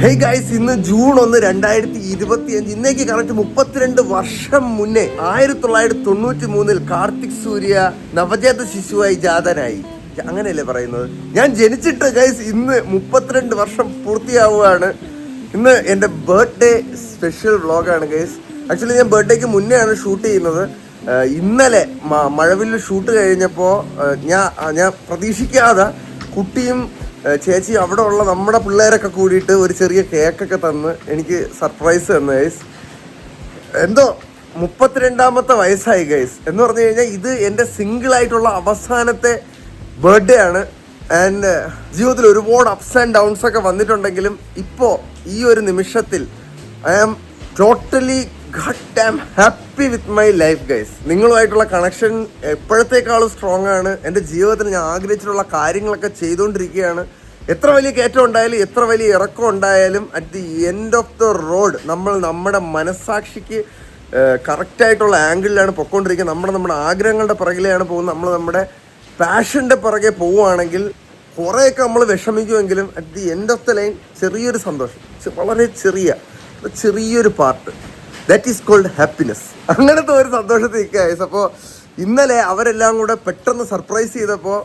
Hey guys, ഇന്ന് June 1, 2025. ഇന്നേക്ക് correct 32 വർഷം മുന്നേ 1993 കാർത്തിക് സൂര്യ നവജാത ശിശുവായി ജാതനായി. അങ്ങനെയല്ലേ പറയുന്നത്? ഞാൻ ജനിച്ചിട്ട് ഗൈസ് ഇന്ന് 32 വർഷം പൂർത്തിയാവുകയാണ്. ഇന്ന് എൻ്റെ ബർത്ത്ഡേ സ്പെഷ്യൽ വ്ളോഗാണ് ഗൈസ്. ആക്ച്വലി ഞാൻ ബർത്ത്ഡേക്ക് മുന്നേ ആണ് ഷൂട്ട് ചെയ്യുന്നത്. ഇന്നലെ മഴവില്ല് ഷൂട്ട് കഴിഞ്ഞപ്പോൾ ഞാൻ പ്രതീക്ഷിക്കാതെ കുട്ടിയും ചേച്ചി അവിടെ ഉള്ള നമ്മുടെ പിള്ളേരൊക്കെ കൂടിയിട്ട് ഒരു ചെറിയ കേക്കൊക്കെ തന്ന് എനിക്ക് സർപ്രൈസ് തന്നു ഗൈസ്. എന്തോ 32ാമത്തെ വയസ്സായി ഗൈസ്. എന്ന് പറഞ്ഞു കഴിഞ്ഞാൽ ഇത് എൻ്റെ സിംഗിളായിട്ടുള്ള അവസാനത്തെ ബർത്ത്ഡേ ആണ്. ആൻഡ് ജീവിതത്തിൽ ഒരുപാട് അപ്സ് ആൻഡ് ഡൗൺസ് ഒക്കെ വന്നിട്ടുണ്ടെങ്കിലും ഇപ്പോൾ ഈ ഒരു നിമിഷത്തിൽ I am totally happy with my life guys. നിങ്ങളുമായിട്ടുള്ള കണക്ഷൻ എപ്പോഴത്തേക്കാളും സ്ട്രോങ് ആണ്. എൻ്റെ ജീവിതത്തിൽ ഞാൻ ആഗ്രഹിച്ചിട്ടുള്ള കാര്യങ്ങളൊക്കെ ചെയ്തുകൊണ്ടിരിക്കുകയാണ്. എത്ര വലിയ കയറ്റം ഉണ്ടായാലും എത്ര വലിയ ഇറക്കം ഉണ്ടായാലും at the end of the road നമ്മൾ നമ്മുടെ മനസ്സാക്ഷിക്ക് കറക്റ്റായിട്ടുള്ള ആംഗിളിലാണ് പൊയ്ക്കൊണ്ടിരിക്കുന്നത്. നമ്മുടെ ആഗ്രഹങ്ങളുടെ പിറകിലെയാണ് പോകുന്നത്. നമ്മൾ നമ്മുടെ പാഷൻ്റെ പിറകെ പോവുകയാണെങ്കിൽ കുറേയൊക്കെ നമ്മൾ വിഷമിക്കുമെങ്കിലും at the end of the line ചെറിയൊരു സന്തോഷം, വളരെ ചെറിയൊരു part, that is called happiness. അങ്ങനത്തെ ഒരു സന്തോഷത്തിൽ നിൽക്കുക. അപ്പോൾ ഇന്നലെ അവരെല്ലാം കൂടെ പെട്ടെന്ന് സർപ്രൈസ് ചെയ്തപ്പോൾ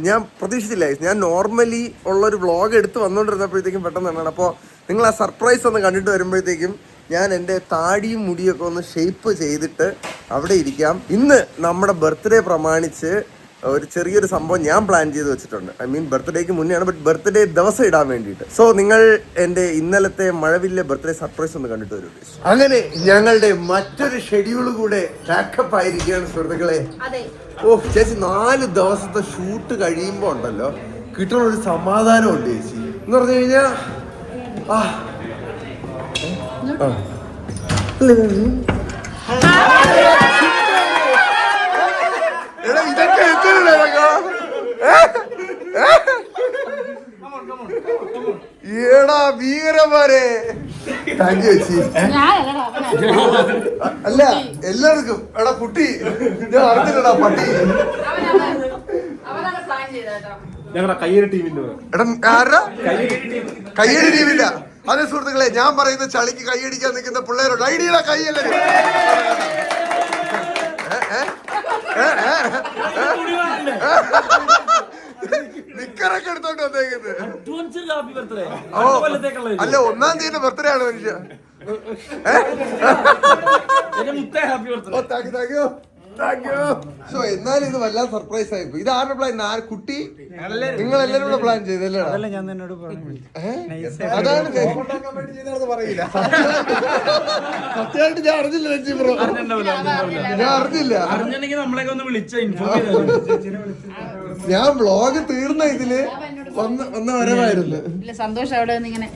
ഞാൻ പ്രതീക്ഷിച്ചില്ല. ഞാൻ നോർമലി ഉള്ളൊരു വ്ളോഗ് എടുത്ത് വന്നുകൊണ്ടിരുന്നപ്പോഴത്തേക്കും പെട്ടെന്ന് തന്നെയാണ്. അപ്പോൾ നിങ്ങൾ ആ സർപ്രൈസ് ഒന്ന് കണ്ടിട്ട് വരുമ്പോഴത്തേക്കും ഞാൻ എൻ്റെ താടിയും മുടിയൊക്കെ ഒന്ന് ഷേപ്പ് ചെയ്തിട്ട് അവിടെ ഇരിക്കാം. ഇന്ന് നമ്മുടെ ബർത്ത്ഡേ പ്രമാണിച്ച് ഒരു ചെറിയൊരു സംഭവം ഞാൻ പ്ലാൻ ചെയ്ത് വെച്ചിട്ടുണ്ട്. ഐ മീൻ ബർത്ത്ഡേക്ക് മുന്നെയാണ്, ബട്ട് ബർത്ത്ഡേ ദിവസം ഇടാൻ വേണ്ടിയിട്ട്. സോ നിങ്ങൾ എൻ്റെ ഇന്നലത്തെ മഴവില്ലെ ബർത്ത്ഡേ സർപ്രൈസ് ഒന്ന് കണ്ടിട്ട് വരും. അങ്ങനെ ഞങ്ങളുടെ മറ്റൊരു ഷെഡ്യൂൾ കൂടെ പാക്കപ്പ് ആയിരിക്കുകയാണ് സുഹൃത്തുക്കളെ. ചേച്ചി 4 ദിവസത്തെ ഷൂട്ട് കഴിയുമ്പോൾ ഉണ്ടല്ലോ കിട്ടുന്ന ഒരു സമാധാനമുണ്ട് ചേച്ചി. എന്ന് പറഞ്ഞു കഴിഞ്ഞാൽ ഇതൊക്കെ ഏടാ ഭീകരന്മാരെ. താങ്ക് യു ചേച്ചി. അല്ല എല്ലാവർക്കും എടാ കുട്ടി ഞാൻ അറിഞ്ഞില്ലടാ പട്ടി. കയ്യടി ടീമിന്റെ കയ്യടി ടീമില്ല. അതെ സുഹൃത്തുക്കളെ, ഞാൻ പറയുന്ന ചളിക്ക് കൈയടിക്കാൻ നിൽക്കുന്ന പിള്ളേരോട് ഐഡിയുടെ കൈയല്ലേ നിക്കറൊക്കെ എടുത്തോണ്ട് വന്നേക്കുന്നത്. അല്ല 1-ാം തീയതി ബർത്ത്ഡേ ആണ് മനുഷ്യ. എന്നാലും ഇത് വല്ലാതെ സർപ്രൈസ് ആയിപ്പോ. ഇത് ആരുടെ പ്ലാൻ? കുട്ടി നിങ്ങൾ എല്ലാരും കൂടെ പ്ലാൻ ചെയ്തല്ലേ? അതാണ് പറയില്ല. സത്യമായിട്ട് ഞാൻ അറിഞ്ഞില്ല. ഞാൻ അറിഞ്ഞില്ല. ഞാൻ വ്ളോഗ് തീർന്ന ഇതില് വന്ന വരവായിരുന്നു. സന്തോഷം അവിടെ ഇങ്ങനെ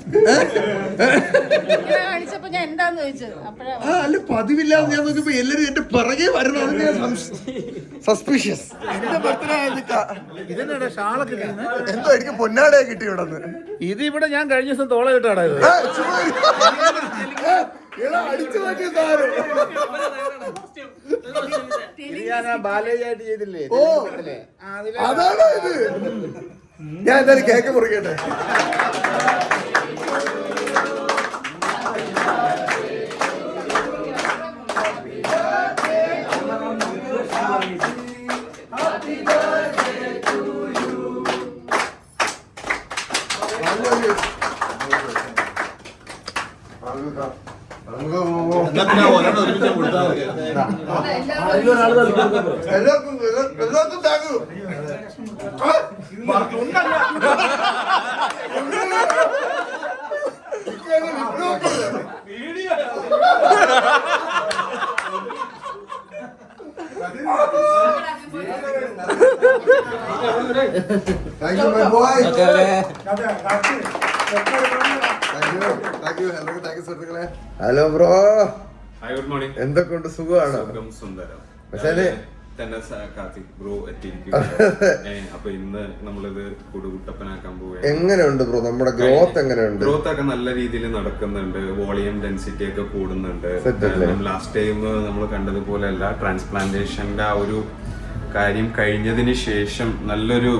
അല്ല പതിവില്ലാതെ ഞാൻ നോക്കിയപ്പോ എല്ലാരും എന്റെ പിറകെ വരുന്നത് സസ്പീഷ്യസ്. എന്തോ എനിക്ക് പൊന്നാടയെ കിട്ടി ഇവിടെ. ഇത് ഇവിടെ ഞാൻ കഴിഞ്ഞ ദിവസം തോള കിട്ടാടാ. അടിച്ചു മാറ്റിയ സാറ് ബാലയായിട്ട് ചെയ്തില്ലേ? ഓ അതാണോ ഇത്? ഞാൻ എന്തായാലും കേക്ക് മുറിക്കട്ടെ. എല്ലാവർക്കും thank you. Thank you, my boy. Hello bro. Good morning. എന്തൊക്കെയുണ്ട്? സുഖമാണോ? സുന്ദരം. പക്ഷേ അപ്പൊ ഇന്ന് നമ്മളിത് കുടുകുട്ടപ്പനാക്കാൻ പോവുക. എങ്ങനെയുണ്ട് ബ്രോ നമ്മുടെ ഗ്രോത്ത്? എങ്ങനെയുണ്ട്? ഗ്രോത്ത് ഒക്കെ നല്ല രീതിയിൽ നടക്കുന്നുണ്ട്. വോളിയം ഡെൻസിറ്റി ഒക്കെ കൂടുന്നുണ്ട്. ലാസ്റ്റ് ടൈം നമ്മൾ കണ്ടതുപോലെ അല്ല. ട്രാൻസ്പ്ലാന്റേഷന്റെ ആ ഒരു കാര്യം കഴിഞ്ഞതിന് ശേഷം നല്ലൊരു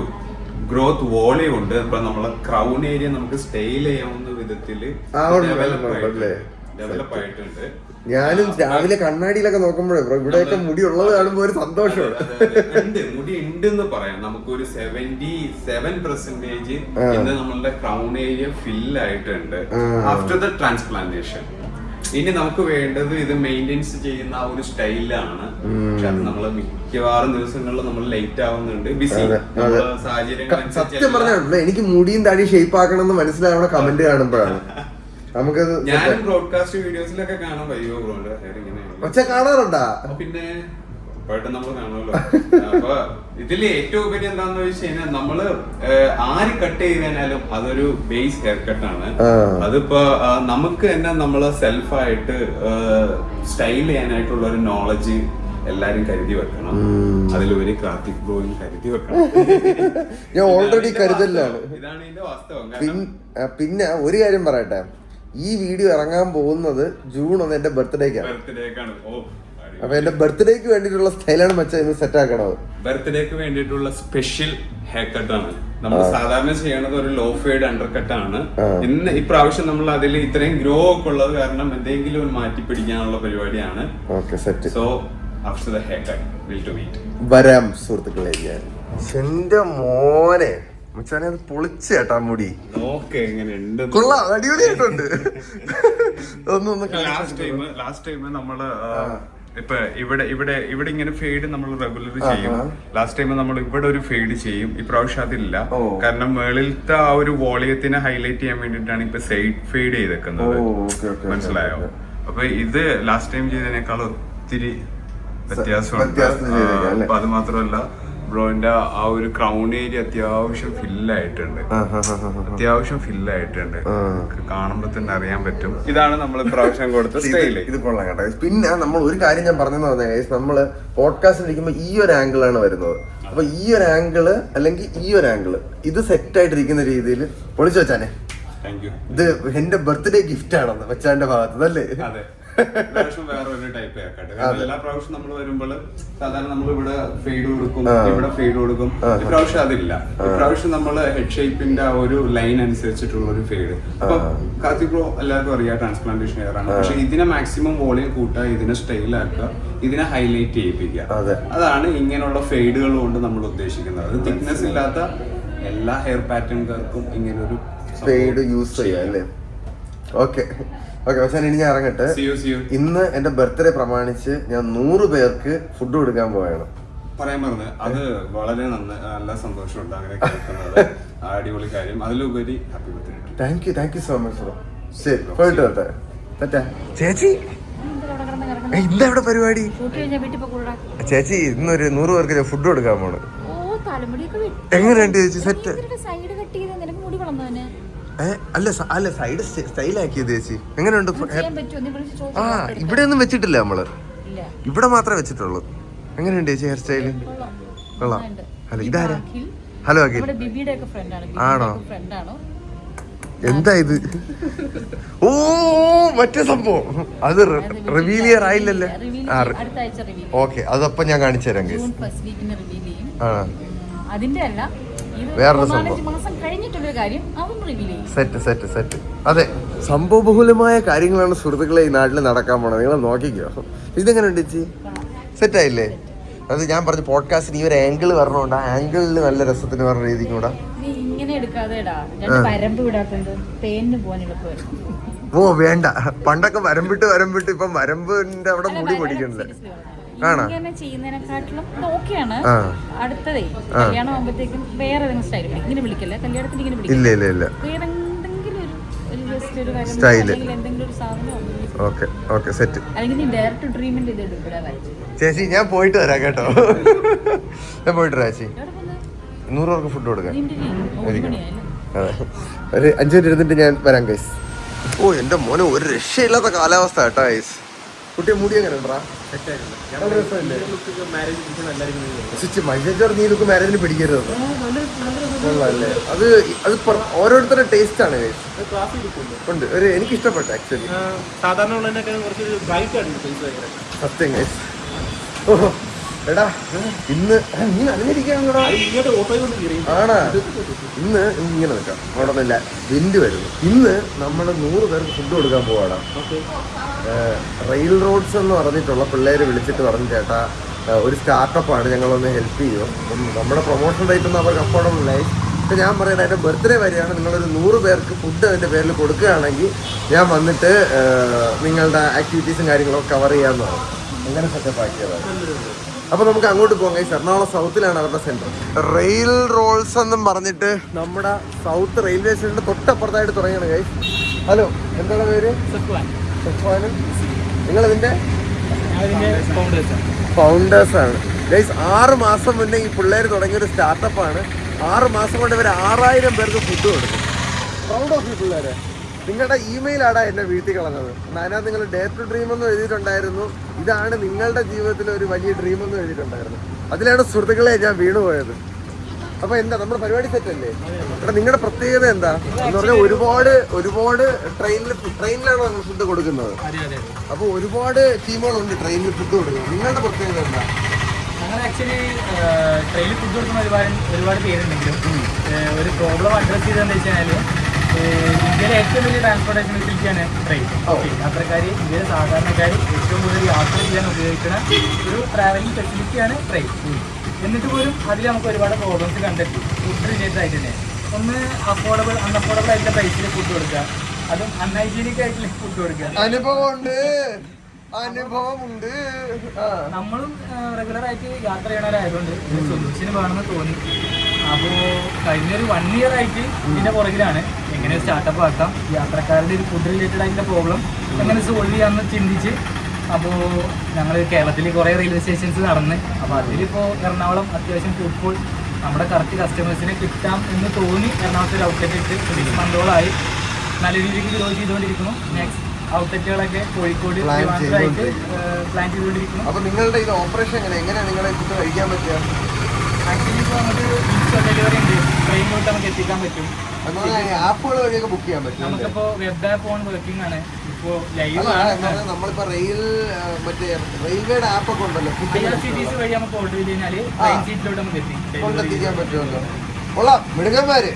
ഗ്രോത്ത് വോളിയം ഉണ്ട്. ഇപ്പൊ നമ്മളെ ക്രൗൺ ഏരിയ നമുക്ക് സ്റ്റൈൽ ചെയ്യാവുന്ന വിധത്തില് അല്ലേ? ഡെവലപ്പ് ആയിട്ടുണ്ട്. ഞാനും രാവിലെ കണ്ണാടിയിലൊക്കെ നോക്കുമ്പോഴേ ഇവിടെയൊക്കെ മുടി ഉള്ളത് കാണുമ്പോ ഒരു സന്തോഷമാണ്. മുടി ഉണ്ടെന്ന് പറയാം. നമുക്കൊരു 77% ഇന്ന് നമ്മളുടെ ക്രൗൺ ഏരിയ ഫിൽ ആയിട്ടുണ്ട് ആഫ്റ്റർ ദ ട്രാൻസ്പ്ലാന്റേഷൻ. ഇനി നമുക്ക് വേണ്ടത് ഇത് മെയിൻറ്റെയിൻസ് ചെയ്യുന്ന ആ ഒരു സ്റ്റൈലാണ്. പക്ഷെ അത് നമ്മള് മിക്കവാറും ദിവസങ്ങളിൽ നമ്മൾ ലേറ്റ് ആവുന്നുണ്ട്. ബിസി സാഹചര്യങ്ങൾ. സത്യം പറഞ്ഞാണല്ലോ എനിക്ക് മുടിയും താടി ഷേപ്പ് ആക്കണം എന്ന് മനസ്സിലാവണ കമന്റ് കാണുമ്പോഴാണ് നമുക്കത്. ഞാനും ബ്രോഡ്കാസ്റ്റ് വീഡിയോസിലൊക്കെ കാണാൻ വയ്യോ ബ്രോണ്ട് പക്ഷെ കാണാറുണ്ടാ? പിന്നെ ഉറപ്പായിട്ടും നമ്മൾ കാണുമല്ലോ. അപ്പൊ ഇതില് ഏറ്റവും ഉപരി എന്താന്ന് വെച്ച് കഴിഞ്ഞാൽ നമ്മള് ആര് കട്ട് ചെയ്താലും അതൊരു ബേസ് ഹെയർ കട്ടാണ്. അതിപ്പോ നമുക്ക് തന്നെ നമ്മള് സെൽഫായിട്ട് സ്റ്റൈൽ ചെയ്യാനായിട്ടുള്ള ഒരു നോളജ് എല്ലാരും കരുതി വെക്കണം. അതിലുപരി കാർത്തിക് ബ്രോയും കരുതി വെക്കണം. ഞാൻ ഓൾറെഡി കരുതലാണ്. ഇതാണ് ഇതിന്റെ വാസ്തവം. പിന്നെ ഒരു കാര്യം പറയട്ടെ, ഈ വീഡിയോ ഇറങ്ങാൻ പോകുന്നത് ജൂൺ 1 എന്റെ ബർത്ത്ഡേക്കാണ്. അപ്പൊ എന്റെ ബർത്ത്ഡേക്ക് വേണ്ടിയിട്ടുള്ള സ്റ്റൈലാണ് മച്ചാ ഇന്ന് സെറ്റ് ആക്കണത്. ബർത്ത്ഡേക്ക് വേണ്ടിയിട്ടുള്ള സ്പെഷ്യൽ ഹെയർ കട്ടാണ്. നമ്മൾ സാധാരണ ചെയ്യണത് ഒരു ലോ ഫേഡ് അണ്ടർ കട്ടാണ്. ഇന്ന് ഇപ്രാവശ്യം നമ്മൾ അതിൽ ഇത്രയും ഗ്രോ ഒക്കെ ഉള്ളത് കാരണം എന്തെങ്കിലും ഒരു മാറ്റി പിടിക്കാനുള്ള പരിപാടിയാണ്. So after the haircut will to meet. വരാം സുഹൃത്തുക്കളെ. ഞാൻ എന്റെ മോനെ മച്ചാനെ അത് പൊളിച്ച് കേട്ടാ മുടി. എങ്ങനെയുണ്ട്? കൊള്ളാം, അടിപൊളിയായിട്ടുണ്ട്. ലാസ്റ്റ് ടൈം നമ്മള് ഇപ്പൊ ഇവിടെ ഇങ്ങനെ ഫെയ്ഡ് നമ്മൾ റെഗുലർ ചെയ്യും. ലാസ്റ്റ് ടൈം നമ്മൾ ഇവിടെ ഒരു ഫെയ്ഡ് ചെയ്യും. ഇപ്രാവശ്യം അതില്ല. കാരണം മേളിലത്തെ ആ ഒരു വോളിയത്തിനെ ഹൈലൈറ്റ് ചെയ്യാൻ വേണ്ടിട്ടാണ് ഇപ്പൊ സൈഡ് ഫെയ്ഡ് ചെയ്തേക്കുന്നത്. മനസ്സിലായോ? അപ്പൊ ഇത് ലാസ്റ്റ് ടൈം ചെയ്തതിനേക്കാൾ ഒത്തിരി വ്യത്യാസമുണ്ട്. അപ്പൊ അത് മാത്രമല്ല ബ്രോന്റെ ആ ഒരു ക്രൗൺ ഏരിയ അത്യാവശ്യം ഫില്ലായിട്ടുണ്ട്. കാണുമ്പോ തന്നെ അറിയാൻ പറ്റും. ഇതാണ് നമ്മൾ പ്രാവശ്യം കൊടുത്ത സ്റ്റൈല്. ഇത് കൊള്ളാം കേട്ടോ. പിന്നെ നമ്മൾ ഒരു കാര്യം ഞാൻ പറഞ്ഞെന്ന് പറഞ്ഞാൽ നമ്മള് പോഡ്കാസ്റ്റിൽ ഇരിക്കുമ്പോ ഈ ഒരു ആംഗിളാണ് വരുന്നത്. അപ്പൊ ഈ ഒരു ആംഗിള് അല്ലെങ്കിൽ ഈ ഒരു ആംഗിള് ഇത് സെറ്റ് ആയിട്ടിരിക്കുന്ന രീതിയിൽ പൊളിച്ചു വെച്ചാനെ. ഇത് എന്റെ ബർത്ത്ഡേ ഗിഫ്റ്റ് ആണെന്ന് വെച്ചാന്റെ ഭാഗത്ത് അല്ലേ? വേറെ ഒരു ടൈപ്പ് ആക്കട്ടെ. എല്ലാ പ്രാവശ്യം നമ്മൾ വരുമ്പോൾ സാധാരണ നമ്മൾ ഇവിടെ ഫെയ്ഡ് കൊടുക്കും, ഇവിടെ ഫെയ്ഡ് കൊടുക്കും. ഇപ്രാവശ്യം അതില്ല. ഇപ്രാവശ്യം നമ്മൾ ഹെഡ് ഷേപ്പിന്റെ ആ ഒരു ലൈൻ അനുസരിച്ചിട്ടുള്ള ഒരു ഫെയ്ഡ്. അപ്പൊ കാർത്തിക് ബ്രോ എല്ലാവർക്കും അറിയാം ട്രാൻസ്പ്ലാന്റേഷൻ ഹെയർ ആണ്. പക്ഷെ ഇതിനെ മാക്സിമം വോളിയം കൂട്ടുക, ഇതിനെ സ്റ്റൈലാക്കുക, ഇതിനെ ഹൈലൈറ്റ് ചെയ്യിപ്പിക്കുക. അതാണ് ഇങ്ങനെയുള്ള ഫെയ്ഡുകൾ കൊണ്ട് നമ്മൾ ഉദ്ദേശിക്കുന്നത്. അത് തിക്നെസ് ഇല്ലാത്ത എല്ലാ ഹെയർ പാറ്റേൺകാർക്കും ഇങ്ങനെ ഒരു ഫെയ്ഡ് യൂസ് ചെയ്യാം അല്ലേ? ഓക്കെ പക്ഷേ ഇനി ഞാൻ ഇറങ്ങട്ടെ. ഇന്ന് എന്റെ ബർത്ത്ഡേ പ്രമാണിച്ച് ഞാൻ 100 പേർക്ക് ഫുഡ് കൊടുക്കാൻ പോവുകയാണ്. പറയാൻ പറഞ്ഞത് അത് വളരെ നല്ല സന്തോഷമുണ്ട് അങ്ങനെ കേൾക്കുന്നത്. അടിപൊളി കാര്യം. അതിലുപരി happy birthday. Thank you so much bro. ശരി, പോയിട്ട് വരട്ടെ. ചേച്ചി എന്താ ഇവിടെ പരിപാടി? ചേച്ചി ഇന്നൊരു 100 പേർക്ക് ഫുഡ് കൊടുക്കാൻ പോണ്. എങ്ങനെയുണ്ട് ചേച്ചി? സെറ്റ്? അല്ല സൈഡ് സ്റ്റൈലാക്കിയത് ചേച്ചി. എങ്ങനെയുണ്ട്? ആ ഇവിടെ ഒന്നും വെച്ചിട്ടില്ല നമ്മള്, ഇവിടെ മാത്രമേ വെച്ചിട്ടുള്ളൂ. എങ്ങനെയുണ്ട് ചേച്ചി ഹെയർ സ്റ്റൈല്? കൊള്ളാം. ഹലോ, ഇതാരാ? ഹലോ അഖിൽ. ആണോ? എന്താ ഇത്? ഓ മറ്റേ സംഭവം അത് റിവീലിയർ ആയില്ലല്ലോ. ഓക്കെ, അതപ്പം ഞാൻ കാണിച്ചു തരാം. വേറൊരു സംഭവം. സെറ്റ്. അതെ, സംഭവബഹുലമായ കാര്യങ്ങളാണ് സുഹൃത്തുക്കളെ ഈ നാട്ടിൽ നടക്കാൻ പോണത്. നിങ്ങൾ നോക്കിക്കോ. ഇതെങ്ങനെയുണ്ട് ചേച്ചി? സെറ്റ് ആയില്ലേ? അത് ഞാൻ പറഞ്ഞു പോഡ്കാസ്റ്റിന് ഈ ഒരു ആംഗിൾ വരണോണ്ട് ആ ആംഗിളിൽ നല്ല രസത്തിന് പറഞ്ഞ രീതിക്ക് കൂടെ. ഓ വേണ്ട, പണ്ടൊക്കെ വരമ്പിട്ട് ഇപ്പം വരമ്പിന്റെ അവിടെ മുടി പൊടിക്കണ്ടേ? ചെയ്യുന്നതിനെക്കാട്ടിലും ഓക്കെയാണ്. അടുത്തതേ കല്യാണം ആകുമ്പോഴത്തേക്കും വേറെ ഏതെങ്കിലും സ്റ്റൈൽ ഇങ്ങനെ വിളിക്കല്ലേ, കല്യാണത്തിന് ഇങ്ങനെ വിളിക്കില്ല. വേറെന്തെങ്കിലും ഒരു ജസ്റ്റ് ഒരു സ്റ്റൈല്, എന്തെങ്കിലും ഒരു സാധനം. Okay set. അല്ലെങ്കിൽ നീ ഡയറക്റ്റ് ട്രീറ്റ്മെന്റ് ചെയ്തിട്ട് ചേച്ചി ഞാൻ പോയിട്ട് വരാം കേട്ടോ. ഞാൻ പോയിട്ട് വരാം ചേച്ചി. 100 പേർക്ക് ഫുഡ് കൊടുക്കാം. അതെ, ഒരു 5 മിനിറ്റ് ഇരുന്നിട്ട് ഞാൻ വരാം ഗൈസ്. ഓ എന്റെ മോനെ ഒരു രക്ഷയില്ലാത്ത കാലാവസ്ഥ കേട്ടോ ഗൈസ്. കുട്ടിയെ മുടി എങ്ങനെ ഉണ്ടാ? മൈസേച്ചർ നീ ഇതൊക്കെ മാരേജിന് പിടിക്കരുത്. കൊള്ളാല്ലേ? അത് ഓരോരുത്തരുടെ ടേസ്റ്റ് ആണ് ഉണ്ട്. ഒരു എനിക്ക് ഇഷ്ടപ്പെട്ടു ആക്ച്വലി. സത്യം ഗൈസ്. ഓ എടാ ഇന്ന് നീ നനഞ്ഞിരിക്കാണോടാ? ആണാ? ഇന്ന് ഇങ്ങനെ നിൽക്കാം, അവിടെ നിന്നില്ല വിൻഡ് വരുന്നു. ഇന്ന് നമ്മൾ 100 പേർക്ക് ഫുഡ് കൊടുക്കാൻ പോവാടാ. റെയിൽ റോഡ്സ് എന്ന് പറഞ്ഞിട്ടുള്ള പിള്ളേര് വിളിച്ചിട്ട് പറഞ്ഞു, ചേട്ടാ ഒരു സ്റ്റാർട്ടപ്പാണ്, ഞങ്ങളൊന്ന് ഹെൽപ്പ് ചെയ്യുമോ, നമ്മുടെ പ്രൊമോഷൻ റേറ്റ് ഒന്നും അവർക്ക് അഫോർഡബിൾ ആയി. ഇപ്പം ഞാൻ പറയുന്നത് എൻ്റെ ബർത്ത്ഡേ വരെയാണ്, നിങ്ങളൊരു 100 പേർക്ക് ഫുഡ് അതിൻ്റെ പേരിൽ കൊടുക്കുകയാണെങ്കിൽ ഞാൻ വന്നിട്ട് നിങ്ങളുടെ ആക്ടിവിറ്റീസും കാര്യങ്ങളൊക്കെ കവർ ചെയ്യാമെന്നാണ്. അങ്ങനെ സെറ്റപ്പ് ആക്കിയതാണ്. അപ്പോൾ നമുക്ക് അങ്ങോട്ട് പോകാം ഗൈസ്. എറണാകുളം സൗത്തിലാണ് അവരുടെ സെൻറ്റർ. റെയിൽ റോൾസ് എന്നും പറഞ്ഞിട്ട് നമ്മുടെ സൗത്ത് റെയിൽവേ സ്റ്റേഷൻ്റെ തൊട്ടപ്പുറത്തായിട്ട് തുടങ്ങിയാണ് ഗൈസ്. ഹലോ, എന്താണ് പേര്? സഫ്വാനും. നിങ്ങളിതിൻ്റെ ഫൗണ്ടേഴ്സാണ് ഗൈസ്. 6 മാസം മുന്നേ ഈ പിള്ളേർ തുടങ്ങിയൊരു സ്റ്റാർട്ടപ്പാണ്. 6 മാസം കൊണ്ട് ഇവർ 6000 പേർക്ക് ഫുഡ് കൊടുക്കും. പ്രൗഡ് ഓഫ് ഈ പിള്ളേരെ. നിങ്ങളുടെ ഇമെയിലാടാ എന്നെ വീഴ്ത്തി കളഞ്ഞത്. അതിനകത്ത് നിങ്ങൾ ഡേ ടു ഡ്രീം എന്ന് എഴുതിയിട്ടുണ്ടായിരുന്നു. ഇതാണ് നിങ്ങളുടെ ജീവിതത്തിലെ ഒരു വലിയ ഡ്രീം എന്ന് എഴുതിയിട്ടുണ്ടായിരുന്നു. അതിലാണ് സുഹൃത്തുക്കളെ ഞാൻ വീണുപോയത്. അപ്പോൾ എന്താ നമ്മുടെ പരിപാടി സെറ്റ് അല്ലേ? എടാ നിങ്ങളുടെ പ്രത്യേകത എന്താ എന്ന് പറഞ്ഞാൽ ഒരുപാട് ട്രെയിനിലാണ് നിങ്ങൾ ഫുഡ് കൊടുക്കുന്നത്. അപ്പോൾ ഒരുപാട് ടീമുകളുണ്ട് ട്രെയിനിൽ ഫുഡ് കൊടുക്കുന്നത്. നിങ്ങളുടെ പ്രത്യേകത എന്താ? ഞങ്ങൾ ആക്ച്വലി ട്രെയിനിൽ ഫുഡ് കൊടുക്കുന്ന ഒരുപാട് പേരുണ്ടെങ്കിലും ഒരു പ്രോബ്ലം അഡ്രസ് ചെയ്തതെന്ന് വെച്ച് കഴിഞ്ഞാൽ ഇന്ത്യയിലെ ഏറ്റവും വലിയ ട്രാൻസ്പോർട്ടേഷൻ ഫെസിലിറ്റിയാണ് ട്രെയിൻ. യാത്രക്കാർ, ഇന്ത്യയിലെ സാധാരണക്കാർ ഏറ്റവും കൂടുതൽ യാത്ര ചെയ്യാൻ ഉപയോഗിക്കുന്ന ഒരു ട്രാവലിംഗ് ഫെസിലിറ്റിയാണ് ട്രെയിൻ. എന്നിട്ട് പോലും അതിൽ നമുക്ക് ഒരുപാട് പ്രോബ്ലംസ് കണ്ടെത്തി. ഫുഡ് റിലേറ്റഡ് ആയിട്ട് തന്നെ ഒന്ന് അൺഅഫോർഡബിൾ ആയിട്ടുള്ള പ്രൈസിൽ ഫുഡ് കൊടുക്കുക, അതും അൺഹൈജീനിക് ആയിട്ടുള്ള ഫുഡ് കൊടുക്കുക. അനുഭവമുണ്ട്. നമ്മളും റെഗുലർ ആയിട്ട് യാത്ര ചെയ്യണവരായതുകൊണ്ട് സൊല്യൂഷന് വേണമെന്ന് തോന്നി. അപ്പോൾ കഴിഞ്ഞൊരു 1 year ആയിട്ട് ഇതിൻ്റെ പുറകിലാണ് എങ്ങനെ സ്റ്റാർട്ടപ്പ് ആക്കാം, യാത്രക്കാരുടെ ഒരു ഫുഡ് റിലേറ്റഡ് ആയിട്ടുള്ള പ്രോബ്ലം എങ്ങനെ സോൾവ് ചെയ്യാമെന്ന് ചിന്തിച്ച്. അപ്പോൾ ഞങ്ങൾ കേരളത്തിൽ കുറേ റെയിൽവേ സ്റ്റേഷൻസ് നടന്ന്, അപ്പോൾ അതിലിപ്പോൾ എറണാകുളം അത്യാവശ്യം ഫുട്ഫുൾ നമ്മുടെ കറക്റ്റ് കസ്റ്റമേഴ്സിനെ കിട്ടാം എന്ന് തോന്നി എറണാകുളത്ത് ഒരു ഔട്ട്ലെറ്റ് ഇട്ട് 6 months നല്ല രീതിക്ക് ഗ്രോ ചെയ്തുകൊണ്ടിരിക്കുന്നു. നെക്സ്റ്റ് ഔട്ട്ലെറ്റുകളൊക്കെ കോഴിക്കോട് ആയിട്ട് പ്ലാൻ ചെയ്തുകൊണ്ടിരിക്കുന്നു. അപ്പോൾ നിങ്ങളുടെ ഇത് ഓപ്പറേഷൻ എങ്ങനെയാണ് നിങ്ങളെ ഫുഡ് കഴിക്കാൻ പറ്റുക? ആക്ച്വലി ഇപ്പോൾ നമുക്ക് ഇൻസ്റ്റോ ഡെലിവറി ഉണ്ട്, ട്രെയിനിലോട്ട് നമുക്ക് എത്തിക്കാൻ പറ്റും. ആപ്പുകൾ വഴിയൊക്കെ ബുക്ക് ചെയ്യാൻ പറ്റും. നമുക്കിപ്പോൾ വെബ് ആപ്പ് ഓൺ വർക്കിംഗ് ആണ്, ഇപ്പോൾ ലൈവ് നമ്മളിപ്പോ റെയിൽവേയുടെ ആപ്പൊക്കെ ഉണ്ടല്ലോ, IRCTC വഴി നമുക്ക് ഓർഡർ ചെയ്ത് കഴിഞ്ഞാൽ ട്രെയിൻ സീറ്റിലോട്ട് നമുക്ക് കൊണ്ടെത്തിക്കാൻ പറ്റുമല്ലോ. കൊള്ളാം, മിടുക്കന്മാര്.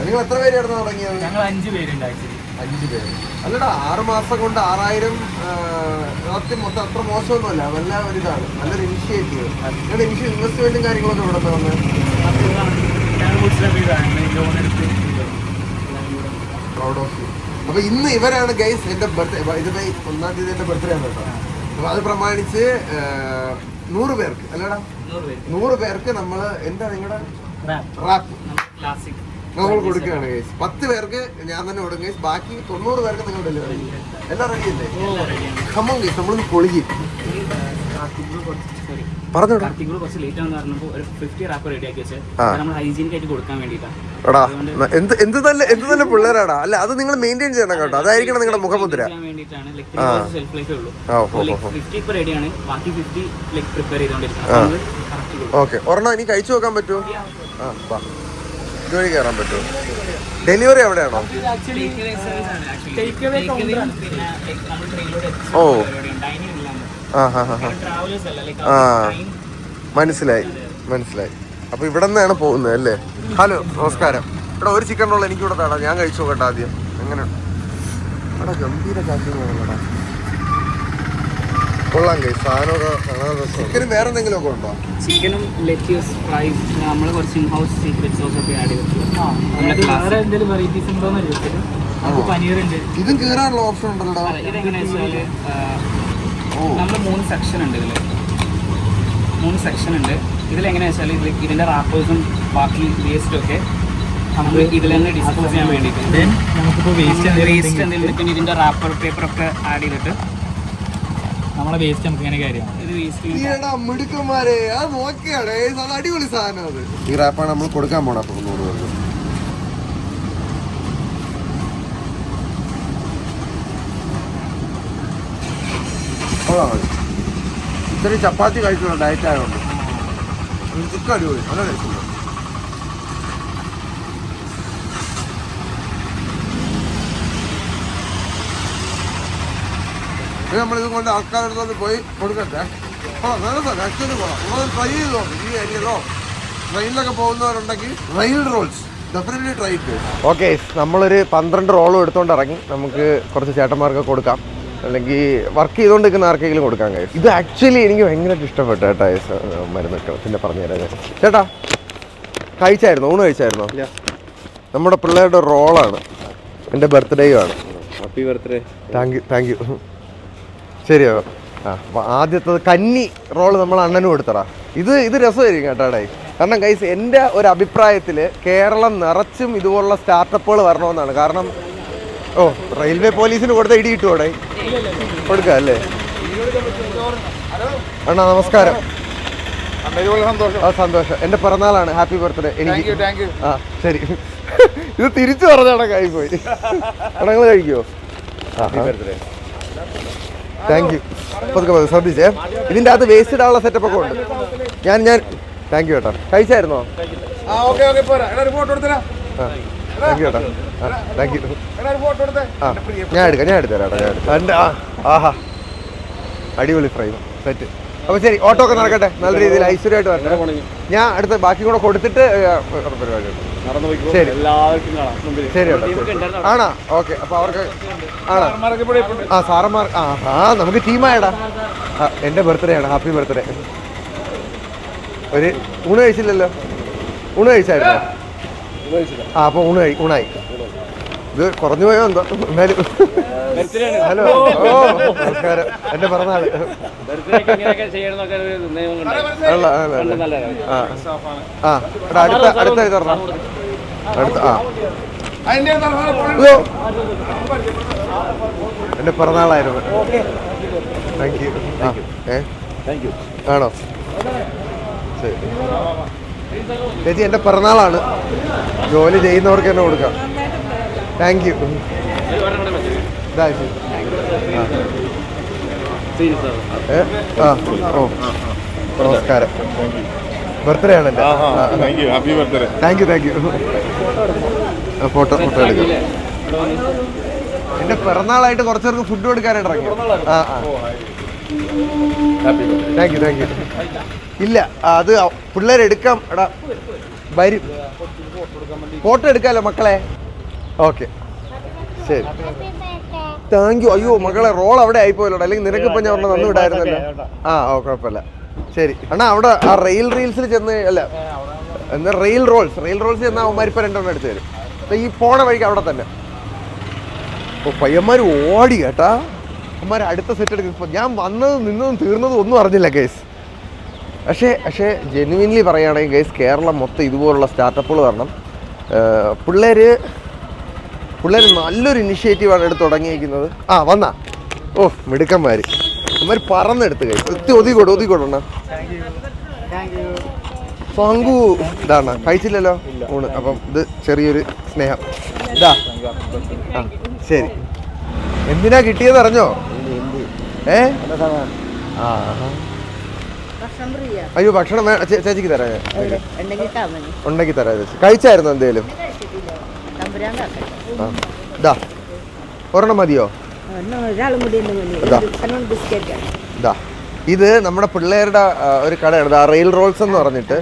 നിങ്ങൾ എത്ര പേര് കിടന്ന് തുടങ്ങിയത്? ഞങ്ങൾ 5 പേരുണ്ട് ആക്ച്വലി. 5 പേര്. അല്ലടാ, 6 മാസം കൊണ്ട് 6000 മൊത്തം അത്ര മോശമൊന്നുമല്ല. നല്ല ഒരിതാണ്, നല്ലൊരു ഇനിഷ്യേറ്റീവ്. നിങ്ങളുടെ ഇൻവെസ്റ്റ്മെന്റും കാര്യങ്ങളൊക്കെ ഇവിടെ വന്ന് ലോൺ എടുത്ത് പ്രൗഡ് ഓഫ് യു. അപ്പൊ ഇന്ന് ഇവരാണ് ഗൈസ് എന്റെ ബർത്ത്ഡേ. ഇതിപ്പോ 1ാം തീയതി എന്റെ ബർത്ത്ഡേ ആണ് കേട്ടോ. അപ്പൊ അത് പ്രമാണിച്ച് 100 പേർക്ക് അല്ലടാ, 100 പേർക്ക് നമ്മള് എന്താ നിങ്ങളുടെ റാപ്പ് നമ്മൾ കൊടുക്കുകയാണ് ഗൈസ്. 10 പേർക്ക് ഞാൻ തന്നെ കൊടുക്കും ഗൈസ്. ബാക്കി 90 പേർക്ക് നിങ്ങൾ ഡെലിവറി ചെയ്യും. എല്ലാം റെഡി അല്ലേ? കമ്മോൺ ഗൈസ്, നമ്മളൊന്ന് പൊളിക്കും. കുറച്ച് ലേറ്റ് ആണെന്ന് പറഞ്ഞപ്പോൾ ഒരു 50 റാപ്പ് റെഡിയാക്കി വെച്ചാൽ നമ്മൾ ഹൈജീനിക് ആയിട്ട് കൊടുക്കാൻ വേണ്ടിയിട്ടാണ്. എന്ത് നല്ല പിള്ളേരാടാ. അല്ല, അത് നിങ്ങൾ മെയിൻറ്റെയിൻ ചെയ്യണം കേട്ടോ. അതായിരിക്കണം നിങ്ങളുടെ മുഖമുദ്ര. ഷെൽഫ് ലൈഫേ ഉള്ളൂ. 50 ഇപ്പോൾ റെഡിയാണ്, ബാക്കി 50 പ്രിപ്പയർ ചെയ്തുകൊണ്ടിരിക്കുന്നത്. ഓക്കെ, ഒരെണ്ണം ഇനി കഴിച്ചു നോക്കാൻ പറ്റുമോ? ഇതുവഴി കയറാൻ പറ്റുമോ? ഡെലിവറി എവിടെയാണോ? ഓ, മനസ്സിലായി. അപ്പൊ ഇവിടെ നിന്നാണ് പോകുന്നത് അല്ലേ? ഹലോ, നമസ്കാരം. ഇവിടെ ഒരു ചിക്കൻ റോൾ എനിക്ക് ഇവിടെ താടാ, ഞാൻ കഴിച്ചു നോക്കട്ടെ ആദ്യം. എങ്ങനെയുണ്ട്? ഇവിടെ ഗംഭീര ചാറ്റിങ്ങാണല്ലോടാ. കൊള്ളാം കൈ സാധനമൊക്കെ. ചിക്കനും വേറെ എന്തെങ്കിലും ഒക്കെ ഉണ്ടോ? ചിക്കനും ലെറ്റ്യൂസ് ഫ്രൈസ് നമ്മൾ കുറച്ച് ഇൻഹൗസ് സീക്രട്ട് സോസ് ഒക്കെ ആഡ് ചെയ്തിട്ടുള്ള വേറെ എന്തെങ്കിലും വെറൈറ്റീസ് ഉണ്ടോന്ന് ചോദിച്ചത്. നമുക്ക് പനീറുണ്ട്. ഇതും കയറാനുള്ള ഓപ്ഷൻ ഉണ്ടല്ലോ. ഇതെങ്ങനെയാ വെച്ചാൽ നമ്മൾ 3 സെക്ഷൻ ഉണ്ട് ഇതിൽ. 3 സെക്ഷൻ ഉണ്ട് ഇതിലെങ്ങനെയാ വെച്ചാൽ ഇതിൻ്റെ റാപ്പേഴ്സും ബാക്കി വേസ്റ്റും ഒക്കെ നമുക്ക് ഇതിൽ തന്നെ ഡിസ്പോസ് ചെയ്യാൻ വേണ്ടിയിട്ട് നമുക്കിപ്പോൾ വേസ്റ്റ് എന്തെങ്കിലും പിന്നെ ഇതിൻ്റെ റാപ്പർ പേപ്പറൊക്കെ ആഡ് ചെയ്തിട്ട് നമ്മളെ വേസ്റ്റ് നമുക്ക് ഇങ്ങനെ കാര്യം ഇത് വേസ്റ്റ് മിടുക്കന്മാരെ. അത് നോക്കിയാണ്, അത് അടിപൊളി സാധനം. അത് ഈ റാപ്പാണ് നമ്മൾ കൊടുക്കാൻ പോണ. അപ്പൊ 100 പേർക്ക് ഇത്തിരി ചപ്പാത്തി കഴിച്ചുള്ള ഡയറ്റ് ആയതുകൊണ്ട് ചിക്കൻ അടിപൊളി, നല്ല കഴിച്ചുള്ളൂ. നമ്മളിത് കൊണ്ട് ആൾക്കാരുടെ പോയി കൊടുക്കട്ടെ. ട്രൈ ചെയ്തോ ഈ ഏരിയയിലോ ട്രെയിനിലൊക്കെ പോകുന്നവരുണ്ടെങ്കിൽ റെയിൽ റോൾസ് ഡെഫിനറ്റ്ലി ട്രൈ ചെയ്തു. ഓക്കെ, നമ്മളൊരു 12 റോളും എടുത്തുകൊണ്ട് ഇറങ്ങി. നമുക്ക് കുറച്ച് ചേട്ടന്മാർക്ക് കൊടുക്കാം, അല്ലെങ്കിൽ വർക്ക് ചെയ്തുകൊണ്ടിരിക്കുന്ന ആർക്കെങ്കിലും കൊടുക്കാൻ കഴിയും. ഇത് ആക്ച്വലി എനിക്ക് ഭയങ്കരമായിട്ട് ഇഷ്ടപ്പെട്ടു കേട്ടോ. മരുന്നൊക്കെ പിന്നെ പറഞ്ഞുതരാം. ചേട്ടാ കഴിച്ചായിരുന്നോ? ഊണ് കഴിച്ചായിരുന്നോ? നമ്മുടെ പിള്ളേരുടെ റോളാണ്, എൻ്റെ ബർത്ത്ഡേയും ആണ്. Happy birthday. Thank you. ശരിയോ? ആ, അപ്പോൾ ആദ്യത്തത് കന്നി റോള് നമ്മൾ അണ്ണനും കൊടുത്തടാ. ഇത് രസമായിരിക്കും കേട്ടാടേ. കാരണം ഗൈസ്, എൻ്റെ ഒരു അഭിപ്രായത്തിൽ കേരളം നിറച്ചും ഇതുപോലുള്ള സ്റ്റാർട്ടപ്പുകൾ വരണമെന്നാണ്. കാരണം റെയിൽവേ പോലീസിന് കൊടുത്ത ഇടി കിട്ടുമോടെ? കൊടുക്കാം അല്ലേ? അണ്ണാ നമസ്കാരം. സന്തോഷം. എൻ്റെ പിറന്നാളാണ്. Happy birthday. എനിക്ക് ആ ശരി. ഇത് തിരിച്ചു പറഞ്ഞാണ് പോയി. അണങ്ങൾ കഴിക്കുമോ? Thank you. ശ്രദ്ധിച്ചേ, ഇതിൻ്റെ അകത്ത് വേസ്റ്റ് ഇടാനുള്ള സെറ്റപ്പ് ഒക്കെ ഉണ്ട്. ഞാൻ താങ്ക് യു ചേട്ടാ. കഴിച്ചായിരുന്നോ? താങ്ക് യു ചേട്ടാ. Thank you. ഞാൻ എടുത്തരാം. എൻ്റെ ആഹാ അടിപൊളി ഫ്രൈ സെറ്റ്. അപ്പോൾ ശരി, ഓട്ടോ ഒക്കെ നടക്കട്ടെ, നല്ല രീതിയിൽ ഐശ്വര്യമായിട്ട് വരട്ടെ. ഞാൻ അടുത്ത് ബാക്കി കൂടെ കൊടുത്തിട്ട് പരിപാടി ശരി ശരി ചേട്ടാ. ആണോ? ഓക്കെ. അപ്പോൾ അവർക്ക് ആണോ? ആ സാറന്മാർ നമുക്ക് ടീമായടാ. എൻ്റെ ബർത്ത്ഡേ ആണ്. Happy birthday. ഒരു ഊണ് കഴിച്ചില്ലല്ലോ? ഊണ് കഴിച്ചായിരുന്നോ? ആ, അപ്പോൾ ഊണായി. ഇത് കുറഞ്ഞു പോയോ എന്തോ? എന്നാലും ഹലോ. നമസ്കാരം. എൻ്റെ പിറന്നാള്. അടുത്ത തരണം. എൻ്റെ പിറന്നാളായിരുന്നു. Thank you. ആണോ? ശരി ചേച്ചി, എൻ്റെ പിറന്നാളാണ്. ജോലി ചെയ്യുന്നവർക്ക് തന്നെ കൊടുക്കാം. Thank you. നമസ്കാരം. ബർത്ത്ഡേ ആണ് എൻ്റെ. Thank you. ഫോട്ടോ എടുക്കാം. എൻ്റെ പിറന്നാളായിട്ട് കുറച്ച് പേർക്ക് ഫുഡ് കൊടുക്കാനായിട്ട് ഇറങ്ങി. Thank you. ഇല്ല, അത് പിള്ളേരെടുക്കാം. എടാ വരും, ഫോട്ടോ എടുക്കാമല്ലോ മക്കളെ. ഓക്കെ ശരി. Thank you. അയ്യോ മക്കളെ, റോൾ അവിടെ ആയിപ്പോയല്ലോ. അല്ലെങ്കിൽ നിനക്കിപ്പോൾ ഞാൻ പറഞ്ഞു വിടായിരുന്നല്ലോ. കുഴപ്പമില്ല. ശരി അണ്ണാ. അവിടെ ആ റീൽസിൽ ചെന്ന് അല്ല എന്താ റെയിൽ റോൾസ് ചെന്നാൽ അവന്മാരിപ്പോൾ 2 എണ്ണം എടുത്ത് തരും. ഈ പോണ വഴിക്ക് അവിടെ തന്നെ. അപ്പോൾ പയ്യന്മാർ ഓടി കേട്ടാ. അവന്മാർ അടുത്ത സെറ്റ് എടുക്കും. ഇപ്പോൾ ഞാൻ നിന്നതും തീർന്നതും ഒന്നും അറിഞ്ഞില്ല ഗൈസ്. പക്ഷേ ജെനുവിൻലി പറയുകയാണെങ്കിൽ ഗൈസ്, കേരളം മൊത്തം ഇതുപോലുള്ള സ്റ്റാർട്ടപ്പുകൾ വരണം. പിള്ളേർ നല്ലൊരു ഇനിഷ്യേറ്റീവാണ് എടുത്ത് തുടങ്ങിയിരിക്കുന്നത്. വന്നാ മിടുക്കന്മാർ. അവന്മാർ പറന്നെടുത്ത് ഗൈസ്. ഒതുക്കൊടുണ്ണ. പങ്കു ഇതാണ്. കഴിച്ചില്ലല്ലോ ഊണ്. അപ്പം ഇത് ചെറിയൊരു സ്നേഹം. ഇതാ ശരി. എന്തിനാ കിട്ടിയത് അറിഞ്ഞോ? അയ്യോ ഭക്ഷണം ചേച്ചിക്ക് തരാം. ഉണ്ടെങ്കിൽ തരാം ചേച്ചി. കഴിച്ചായിരുന്നോ എന്തേലും? ഇതാ ഒരെണ്ണം മതിയോ? ഇതാ ഇത് നമ്മുടെ പിള്ളേരുടെ ഒരു കടയാണ്, റെയിൽ റോൾസ് എന്ന് പറഞ്ഞിട്ട്.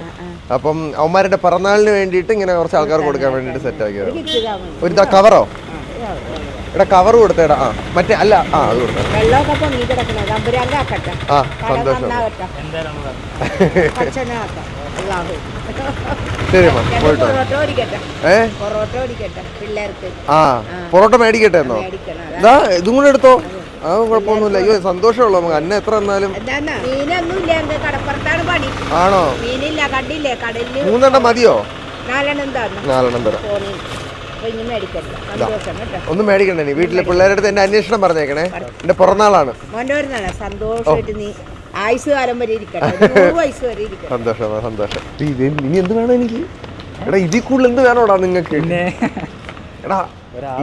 അപ്പം അവന്മാരുടെ പിറന്നാളിന് വേണ്ടിയിട്ട് ഇങ്ങനെ കുറച്ച് ആൾക്കാർ കൊടുക്കാൻ വേണ്ടിയിട്ട് സെറ്റ് ആക്കിയത്. ഒരു കവറോ? എടാ കവർ കൊടുത്തേടാ. മറ്റേ അല്ല അത് കൊടുത്തേ. സന്തോഷം. ശരി പോയിട്ടോ. പൊറോട്ട മേടിക്കട്ടെ എന്നോ? ഇതാ ഇതും കൂടെ എടുത്തോ. കുഴപ്പമൊന്നുമില്ല. അയ്യോ സന്തോഷമുള്ളൂ നമുക്ക്. അന്ന എത്ര എന്നാലും. ആണോ? 3 മതിയോ? 4 തരാം. ഒന്നും മേടിക്കണ്ടേ നീ? വീട്ടിലെ പിള്ളേരുടെ അടുത്ത് എന്റെ അന്വേഷണം പറഞ്ഞേക്കണേ. എന്റെ പിറന്നാളാണ്. സന്തോഷം. ഇനി എന്ത് വേണം എനിക്ക്? എടാ ഇതിൽ കൂടുതൽ എന്ത് വേണോടാ നിങ്ങൾക്ക്? എടാ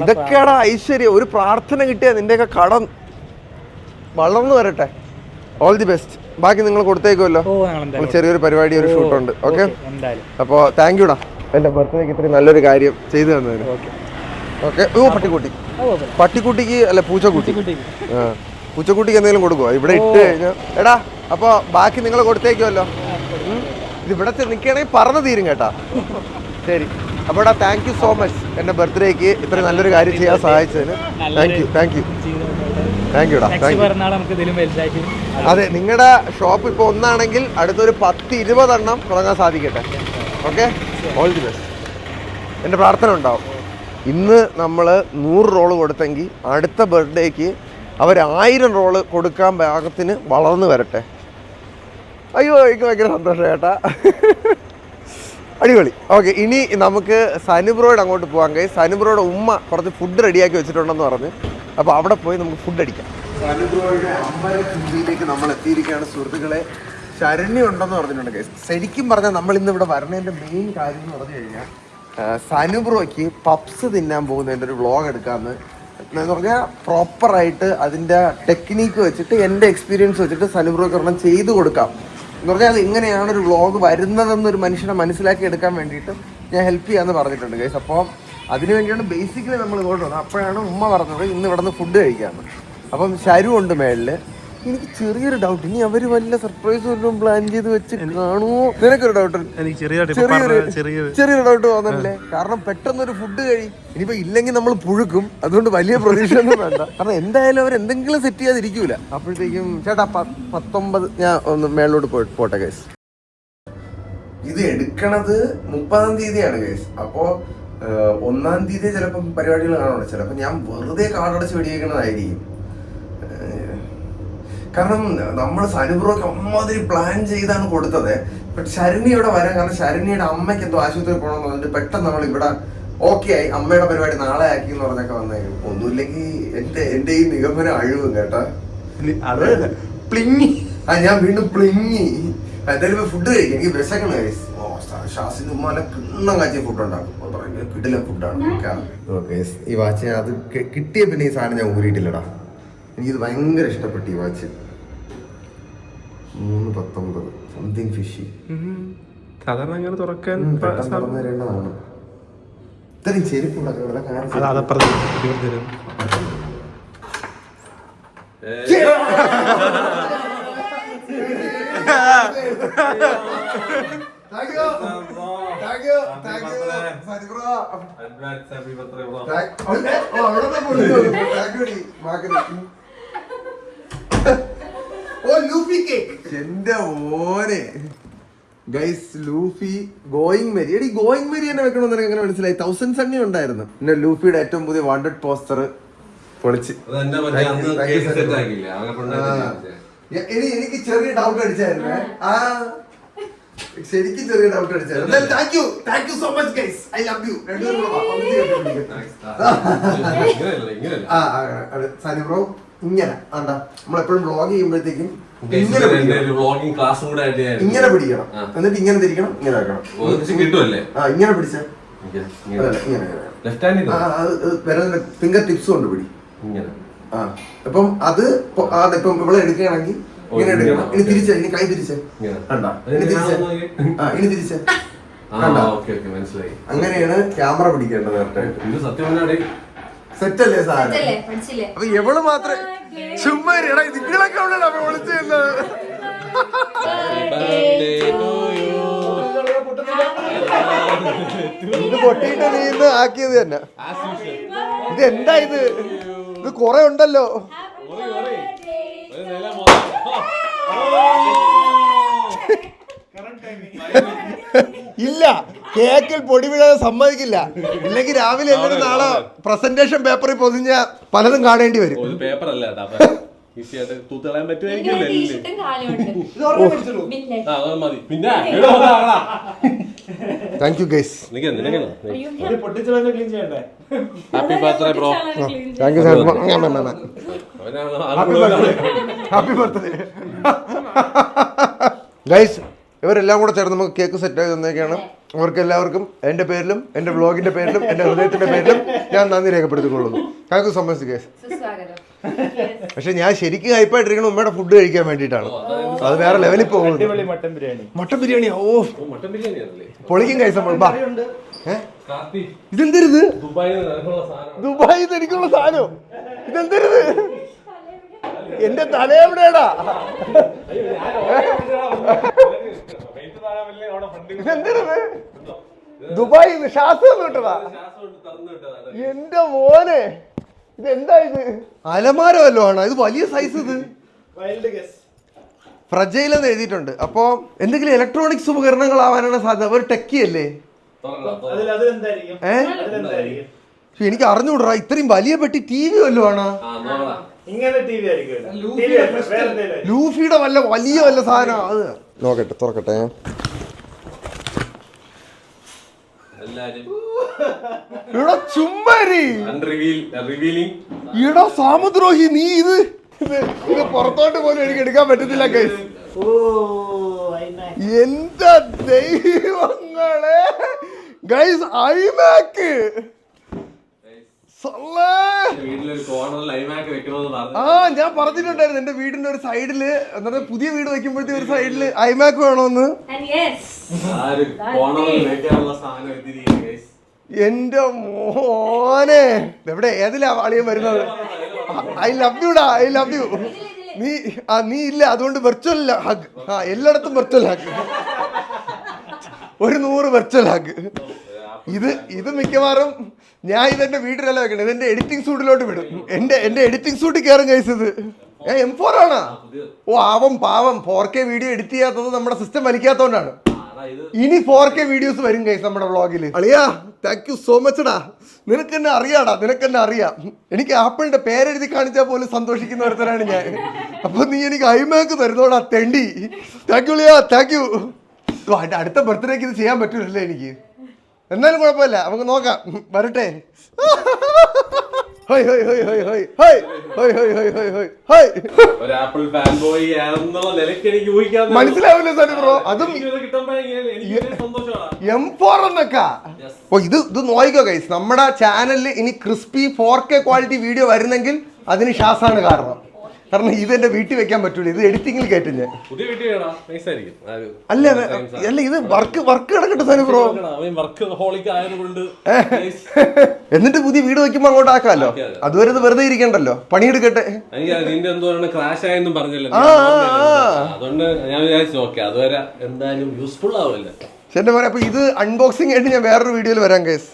ഇതൊക്കെയാടാ ഐശ്വര്യം. ഒരു പ്രാർത്ഥന കിട്ടിയാ നിന്റെയൊക്കെ കടം വളർന്നു വരട്ടെ. All the best. ബാക്കി നിങ്ങൾ കൊടുത്തേക്കുമല്ലോ. ചെറിയൊരു പരിപാടി, ഒരു ഷൂട്ടുണ്ട്. ഓക്കെ. അപ്പോൾ താങ്ക് യുടാ എൻ്റെ ബർത്ത്ഡേക്ക് ഇത്രയും നല്ലൊരു കാര്യം ചെയ്തു തന്നതിന്. ഓക്കെ. പട്ടിക്കുട്ടിക്ക് അല്ല പൂച്ചക്കുട്ടി. പൂച്ചക്കുട്ടിക്ക് എന്തെങ്കിലും കൊടുക്കുമോ ഇവിടെ ഇട്ട് കഴിഞ്ഞാൽ? എടാ അപ്പോൾ ബാക്കി നിങ്ങൾ കൊടുത്തേക്കുമല്ലോ. ഇത് ഇവിടെ നിൽക്കുകയാണെങ്കിൽ പറഞ്ഞു തീരും കേട്ടാ. ശരി, അപ്പോൾ എടാ താങ്ക് യു സോ മച്ച് എൻ്റെ ബർത്ത്ഡേക്ക് ഇത്രയും നല്ലൊരു കാര്യം ചെയ്യാൻ സഹായിച്ചതിന്. താങ്ക് യു ടാ. അതെ, നിങ്ങളുടെ ഷോപ്പ് ഇപ്പോൾ ഒന്നാണെങ്കിൽ അടുത്തൊരു 10-20 എണ്ണം തുടങ്ങാൻ സാധിക്കട്ടെ. Okay, all the best. എൻ്റെ പ്രാർത്ഥന ഉണ്ടാവും. ഇന്ന് നമ്മൾ 100 റോള് കൊടുത്തെങ്കിൽ അടുത്ത ബർത്ത്ഡേക്ക് അവർ 1000 റോള് കൊടുക്കാൻ പാകത്തിന് വളർന്നു വരട്ടെ. അയ്യോ, എനിക്ക് ഭയങ്കര സന്തോഷം ചേട്ടാ. അടിപൊളി. ഓക്കെ, ഇനി നമുക്ക് സനുബ്രോയുടെ അങ്ങോട്ട് പോകാൻ കഴിയും. സനുബ്രോയുടെ ഉമ്മ കുറച്ച് ഫുഡ് റെഡിയാക്കി വെച്ചിട്ടുണ്ടെന്ന് പറഞ്ഞ്, അപ്പോൾ അവിടെ പോയി നമുക്ക് ഫുഡ് അടിക്കാം. സനുബ്രോയുടെ അമ്പലത്തിലേക്ക് നമ്മൾ എത്തിയിരിക്കുകയാണ് സുഹൃത്തുക്കളെ. ശരണ്യ ഉണ്ടെന്ന് പറഞ്ഞിട്ടുണ്ട്. ശരിക്കും പറഞ്ഞാൽ നമ്മൾ ഇന്ന് ഇവിടെ വരണതിൻ്റെ മെയിൻ കാര്യം എന്ന് പറഞ്ഞു കഴിഞ്ഞാൽ സനുബ്രോയ്ക്ക് പപ്സ് തിന്നാൻ പോകുന്നതിൻ്റെ ഒരു വ്ളോഗ് എടുക്കാമെന്ന്. എന്ന് പറഞ്ഞാൽ പ്രോപ്പറായിട്ട് അതിൻ്റെ ടെക്നീക്ക് വെച്ചിട്ട് എൻ്റെ എക്സ്പീരിയൻസ് വെച്ചിട്ട് സനുബ്രോയ്ക്ക് ഒരെണ്ണം ചെയ്തു കൊടുക്കാം എന്ന് പറഞ്ഞാൽ അത് എങ്ങനെയാണ് ഒരു വ്ളോഗ് വരുന്നതെന്നൊരു മനുഷ്യനെ മനസ്സിലാക്കി എടുക്കാൻ വേണ്ടിയിട്ട് ഞാൻ ഹെൽപ്പ് ചെയ്യാമെന്ന് പറഞ്ഞിട്ടുണ്ട് ഗൈസ്. അപ്പോൾ അതിന് വേണ്ടിയാണ് ബേസിക്കലി നമ്മൾ ഇങ്ങോട്ട് വന്നത്. അപ്പോഴാണ് ഉമ്മ പറഞ്ഞത് ഇന്ന് ഇവിടെ നിന്ന് ഫുഡ് കഴിക്കാമെന്ന്. അപ്പം ശരു ഉണ്ട് മേളിൽ. എനിക്ക് ചെറിയൊരു ഡൗട്ട്, ഇനി അവർ വല്ല സർപ്രൈസ് വല്ലതും പ്ലാൻ ചെയ്ത് വെച്ച് കാണുമോ? നിനക്കൊരു ഡൗട്ട്? ചെറിയൊരു ഡൗട്ട് തോന്നല്ലേ? കാരണം പെട്ടെന്നൊരു ഫുഡ് ഇനിയിപ്പോ ഇല്ലെങ്കിൽ നമ്മൾ പുഴുക്കും. അതുകൊണ്ട് വലിയ പ്രതീക്ഷ ഒന്നും വേണ്ട. കാരണം എന്തായാലും അവർ എന്തെങ്കിലും സെറ്റ് ചെയ്യാതിരിക്കൂല. അപ്പോഴത്തേക്കും ചേട്ടാ 19 ഞാൻ ഒന്ന് മേളിലോട്ട് പോട്ടെ ഗൈസ്. ഇത് എടുക്കണത് 30-ാം തീയതിയാണ് ഗൈസ്. അപ്പോ 1-ാം തീയതി ചിലപ്പം പരിപാടികൾ കാണുള്ളൂ. ചിലപ്പോൾ ഞാൻ വെറുതെ കാർഡടച്ച് വെടിയേക്കണതായിരിക്കും. കാരണം നമ്മൾ സനുബ്രോയ്ക്ക് അമ്മാതിരി പ്ലാൻ ചെയ്താണ് കൊടുത്തത്. ബട്ട് ശരണ്യയുടെ വരാൻ കാരണം ശരണ്യയുടെ അമ്മയ്ക്ക് എന്തോ ആശുപത്രി പോകണമെന്ന് പറഞ്ഞിട്ട് പെട്ടെന്ന് നമ്മൾ ഇവിടെ ഓക്കെ ആയി. അമ്മയുടെ പരിപാടി നാളെ ആക്കി എന്ന് പറഞ്ഞൊക്കെ വന്നേക്കും. ഒന്നുമില്ലെങ്കിൽ എന്റെ ഈ നിഗമനം അഴിവും കേട്ടാ. അത് പ്ലിങ്ങി. ഞാൻ വീണ്ടും പ്ലിങ്ങി. എന്തായാലും ഫുഡ് കഴിക്കും. എനിക്ക് വിശക്കണ ഗൈസ്. ഷാസിന്റെ ഉമ്മാനെ കിണ്ണം കാച്ചിയ ഫുഡ് ഉണ്ടാക്കും. കിടില ഫുഡാണ്. ഈ വാച്ച് അത് കിട്ടിയ പിന്നെ ഈ സാധനം ഞാൻ ഊരിയിട്ടില്ലടാ. എനിക്കിത് ഭയങ്കര ഇഷ്ടപ്പെട്ടു ഈ വാച്ച്. 319 something fishy. സാധാരണ അങ്ങനെ തുറക്കാൻ തുറന്നു തരേണ്ടതാണ്. ഇത്രയും ചെരുപ്പ് എന്റെ മോനെ ഗൈസ്. Luffy going merry. എടി ഗോയിങ് മെരി തന്നെ വെക്കണമെന്ന് എനിക്ക് എങ്ങനെ മനസ്സിലായി? 1000 സണ്ണി ഉണ്ടായിരുന്നു. പിന്നെ ലൂഫിയുടെ ഏറ്റവും പുതിയ വാണ്ടഡ് പോസ്റ്റർ പൊളിച്ച്. എനിക്ക് ചെറിയ ഡൗട്ട് അടിച്ചായിരുന്നു. ശരിക്കും ചെറിയ ഡൗട്ട് അടിച്ചായിരുന്നു. Thank you so much guys. I love you. Sanubro ഇങ്ങനെ നമ്മളെപ്പോഴും വ്ളോഗ് ചെയ്യുമ്പോഴത്തേക്കും ഇങ്ങനെ പിടിക്കണം. എന്നിട്ട് ഇങ്ങനെ തിരിക്കണം, ഇങ്ങനെ വെക്കണം. ഇങ്ങനെ പിടിച്ച ഫിംഗർ ടിപ്സ് കൊണ്ട് പിടി. അപ്പം അത് ഇപ്പം ഇവിടെ എടുക്കുകയാണെങ്കിൽ ഇങ്ങനെ എടുക്കണം. ഇനി തിരിച്ച, ഇനി കൈ തിരിച്ച് കണ്ട, ഇനി തിരിച്ച, ഇനി തിരിച്ച കണ്ട. അങ്ങനെയാണ് ക്യാമറ പിടിക്കേണ്ടത് കറക്റ്റായിട്ട്. സെറ്റല്ലേ സാധനം? അപ്പൊ എവള് മാത്രം ചുമ്മാ നിങ്ങളൊക്കെ വിളിച്ചത്. ഇത് പൊട്ടിയിട്ട് നീ ഇന്ന് ആക്കിയത് തന്നെ. ഇത് എന്താ ഇത് കൊറേ ഉണ്ടല്ലോ. ഇല്ല, കേക്കിൽ പൊടി വീഴാതെ സമ്മതിക്കില്ല. ഇല്ലെങ്കിൽ രാവിലെ എല്ലാവരും നാളെ പ്രസന്റേഷൻ പേപ്പറിൽ പൊതിഞ്ഞ പലതും കാണേണ്ടി വരും. Thank you guys. Happy birthday guys. ഇവരെല്ലാം കൂടെ ചേർന്ന് നമുക്ക് കേക്ക് സെറ്റ് ആയി തന്നേക്കാണ്. അവർക്ക് എല്ലാവർക്കും എൻ്റെ പേരിലും എൻ്റെ വ്ളോഗിന്റെ പേരിലും എൻ്റെ ഹൃദയത്തിന്റെ പേരിലും ഞാൻ നന്ദി രേഖപ്പെടുത്തിക്കൊള്ളുന്നു. Thank you so much guys. പക്ഷെ ഞാൻ ശരിക്കും ഹൈപ്പായിട്ടിരിക്കണം ഉമ്മയുടെ ഫുഡ് കഴിക്കാൻ വേണ്ടിയിട്ടാണ്. അത് വേറെ ലെവലിൽ പോകുന്നത്. മട്ടൻ ബിരിയാണി. ഓ പൊളിക്കും കൈസ്. ഇതെന്തരുത്? ദുബായിൽ എനിക്കുള്ള സാധനം. ഇതെന്തരുത്? എന്റെ തലയെവിടെയാടാ? ദുബായ് ശ്വാസം വിട്ടതാ എന്റെ മോനെ. ഇതെന്താ ഇത്? അലമാര വല്ലോ ആണോ ഇത്? വലിയ സൈസ് ഇത്. ഫ്രജൈൽ എന്ന് എഴുതിയിട്ടുണ്ട്. അപ്പോ എന്തെങ്കിലും ഇലക്ട്രോണിക്സ് ഉപകരണങ്ങളാവാനാണ് സാധ്യത. ഒരു ടെക്കി അല്ലേ? എനിക്ക് അറിഞ്ഞൂടാ. ഇത്രയും വലിയ പെട്ടി ടി വി വല്ലോ ആണോ? ലൂഫിയുടെ വലിയ സാധനം അത്. നോക്കട്ടെ, തുറക്കട്ടെ. ഇവിടെ ചുമ്മാരി ഇവിടെ സാമുദ്രോഹി. നീ ഇത് പുറത്തോട്ട് പോലും എനിക്ക് എടുക്കാൻ പറ്റത്തില്ല ഗൈസ്. എന്റെ ദൈവങ്ങളെ ഗൈസ്, ഐമാക്ക്. ഞാൻ പറഞ്ഞിട്ടുണ്ടായിരുന്നു എന്റെ വീടിന്റെ ഒരു സൈഡില്, എന്നിട്ട് പുതിയ വീട് വെക്കുമ്പോഴത്തെ ഒരു സൈഡില് ഐമാക്ക് വേണോന്ന്. എന്റെ മോനെ, എവിടെ ഏതിലാ അളിയൻ വരുന്നത്? ഐ ലവ് യുടാ, ഐ ലവ് യു. നീ ഇല്ല, അതുകൊണ്ട് വെർച്വൽ ഹഗ്. എല്ലായിടത്തും വെർച്വൽ ഹഗ്. 100 virtual hug. ഇത് മിക്കവാറും ഞാൻ ഇതെന്റെ വീട്ടിലല്ല വെക്കണേ, ഇതെന്റെ എഡിറ്റിംഗ് സൂട്ടിലോട്ട് വിടും. എന്റെ എഡിറ്റിംഗ് സൂട്ടിൽ കയറും ഗൈസ്. ഇത് M4 ആണോ? ഓ ആവം പാവം. 4K വീഡിയോ എഡിറ്റ് ചെയ്യാത്തത് നമ്മുടെ സിസ്റ്റം വലിക്കാത്തോണ്ടാണ്. ഇനി 4K വീഡിയോസ് വരും ഗൈസ് നമ്മുടെ വ്ളോഗില്. അളിയാ താങ്ക് യു സോ മച്ച് ഡാ. നിനക്കെന്നെ അറിയാടാ, നിനക്കെന്നെ അറിയാം. എനിക്ക് ആപ്പിളിന്റെ പേരെഴുതി കാണിച്ചാൽ പോലും സന്തോഷിക്കുന്ന ഒരുത്തരാണ് ഞാൻ. അപ്പൊ നീ എനിക്ക് ഐമാക്ക് തരുന്നോടാ തെണ്ടി. താങ്ക് യു അളിയാ, താങ്ക് യു. അടുത്ത ബർത്ത്ഡേക്ക് ഇത് ചെയ്യാൻ പറ്റൂലല്ലേ എനിക്ക്? എന്നാലും കുഴപ്പമില്ല, നമുക്ക് നോക്കാം. വരട്ടെ. മനസ്സിലാവില്ല സാർ ബ്രോ. അതും M4 എന്നൊക്കെ. ഓ ഇത് നോക്കിക്കോ ഗൈസ്, നമ്മുടെ ചാനലിൽ ഇനി ക്രിസ്പി 4K ക്വാളിറ്റി വീഡിയോ വരുന്നെങ്കിൽ അതിന് ഷാസാണ് കാരണം. കാരണം ഇത് എന്റെ വീട്ടിൽ വെക്കാൻ പറ്റൂല, ഇത് എഡിറ്റിംഗിൽ കയറ്റും ഞാൻ. അല്ല ഇത് വർക്ക് കിടക്കട്ടെ സാർ ബ്രോ. എന്നിട്ട് പുതിയ വീട് വെക്കുമ്പോ അങ്ങോട്ട് ആക്കാമല്ലോ. അതുവരെ ഇത് വെറുതെ ഇരിക്കണ്ടല്ലോ, പണിയെടുക്കട്ടെ. എന്റെ പറയാ. അപ്പൊ ഇത് അൺബോക്സിംഗ് ആയിട്ട് ഞാൻ വേറൊരു വീഡിയോയിൽ വരാം ഗൈസ്.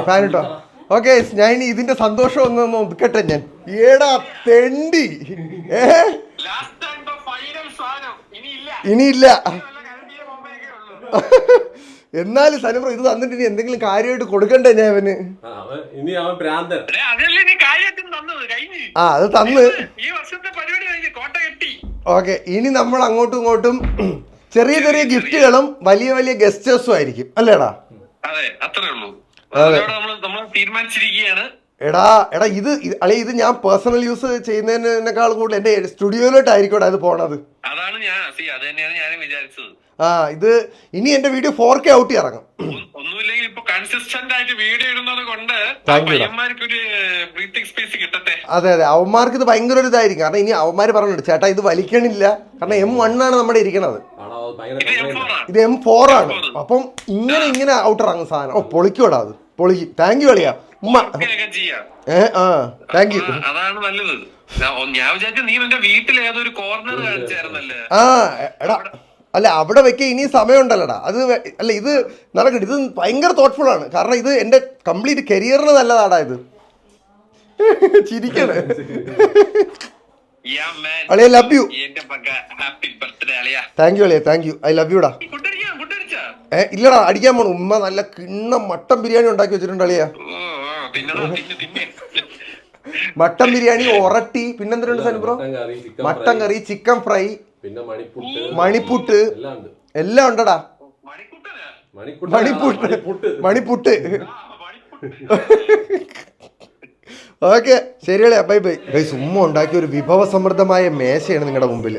ഫാൻ ഇട്ടോ? ഓക്കെ, ഞാൻ ഇനി ഇതിന്റെ സന്തോഷം ഒന്ന് ഒതുക്കട്ടെ ഞാൻ. ഏടാ തെണ്ടി, ഇനിയില്ല. എന്നാലും സനുബ്രോ ഇത് തന്നിട്ട് ഇനി എന്തെങ്കിലും കാര്യമായിട്ട് കൊടുക്കണ്ടേ ഞാൻ അവന്? അത് തന്ന്. ഓക്കെ, ഇനി നമ്മൾ അങ്ങോട്ടും ഇങ്ങോട്ടും ചെറിയ ചെറിയ ഗിഫ്റ്റുകളും വലിയ വലിയ ഗസ്റ്റേഴ്സും ആയിരിക്കും അല്ലേടാ? എടാ ഇത് ഞാൻ പേഴ്സണൽ യൂസ് ചെയ്യുന്നതിനേക്കാൾ കൂടുതൽ എന്റെ സ്റ്റുഡിയോയിലോട്ടായിരിക്കും അത് പോണത്. ഇത് ഇനി എന്റെ വീഡിയോ 4K ഔട്ട് ഇറങ്ങും. അതെ അവന്മാർക്ക് ഇത് ഭയങ്കര ഒരു ഇതായിരിക്കും. കാരണം ഇനി അവന്മാര് പറഞ്ഞിട്ട് ചേട്ടാ ഇത് വലിക്കണില്ല, കാരണം M1 ആണ് നമ്മുടെ ഇരിക്കണത്, ഇത് M4 ആണ്. അപ്പം ഇങ്ങനെ ഔട്ട് ഇറങ്ങും സാധനം. ഓ പൊളിക്കൂടാ, അത് പൊളിക്കും. താങ്ക് യു അളിയാ. ഉമ്മ താങ്ക് യു. എടാ അല്ല അവിടെ വെക്കാൻ ഇനി സമയമുണ്ടല്ലോടാ. അത് അല്ല ഇത് നടക്കട്ടെ. ഇത് ഭയങ്കര തോട്ട്ഫുൾ ആണ്, കാരണം ഇത് എന്റെ കംപ്ലീറ്റ് കരിയറിന് നല്ലതാടാ. ഇത് ചിരിക്കണേ. അളിയ ലവ് യു. താങ്ക് യു അളിയ, താങ്ക് യു. ഐ ലവ് യുടാ. ഇല്ലടാ അടിക്കാൻ പോണു. ഉമ്മ നല്ല കിണ്ണം മട്ടൻ ബിരിയാണി ഉണ്ടാക്കി വെച്ചിട്ടുണ്ട് അളിയ. മട്ടൻ ബിരിയാണി, ഒറട്ടി, പിന്നെന്തിനുണ്ട് Sanubro? Mutton curry, chicken fry, മണിപ്പുട്ട് എല്ലാം ഉണ്ടടാ. മണിപ്പുട്ട്. ഓക്കെ ശരിയല്ലേ, ബൈ ബൈ. ഉമ്മ ഉണ്ടാക്കിയ ഒരു വിഭവ സമൃദ്ധമായ മേശയാണ് നിങ്ങളുടെ മുമ്പിൽ.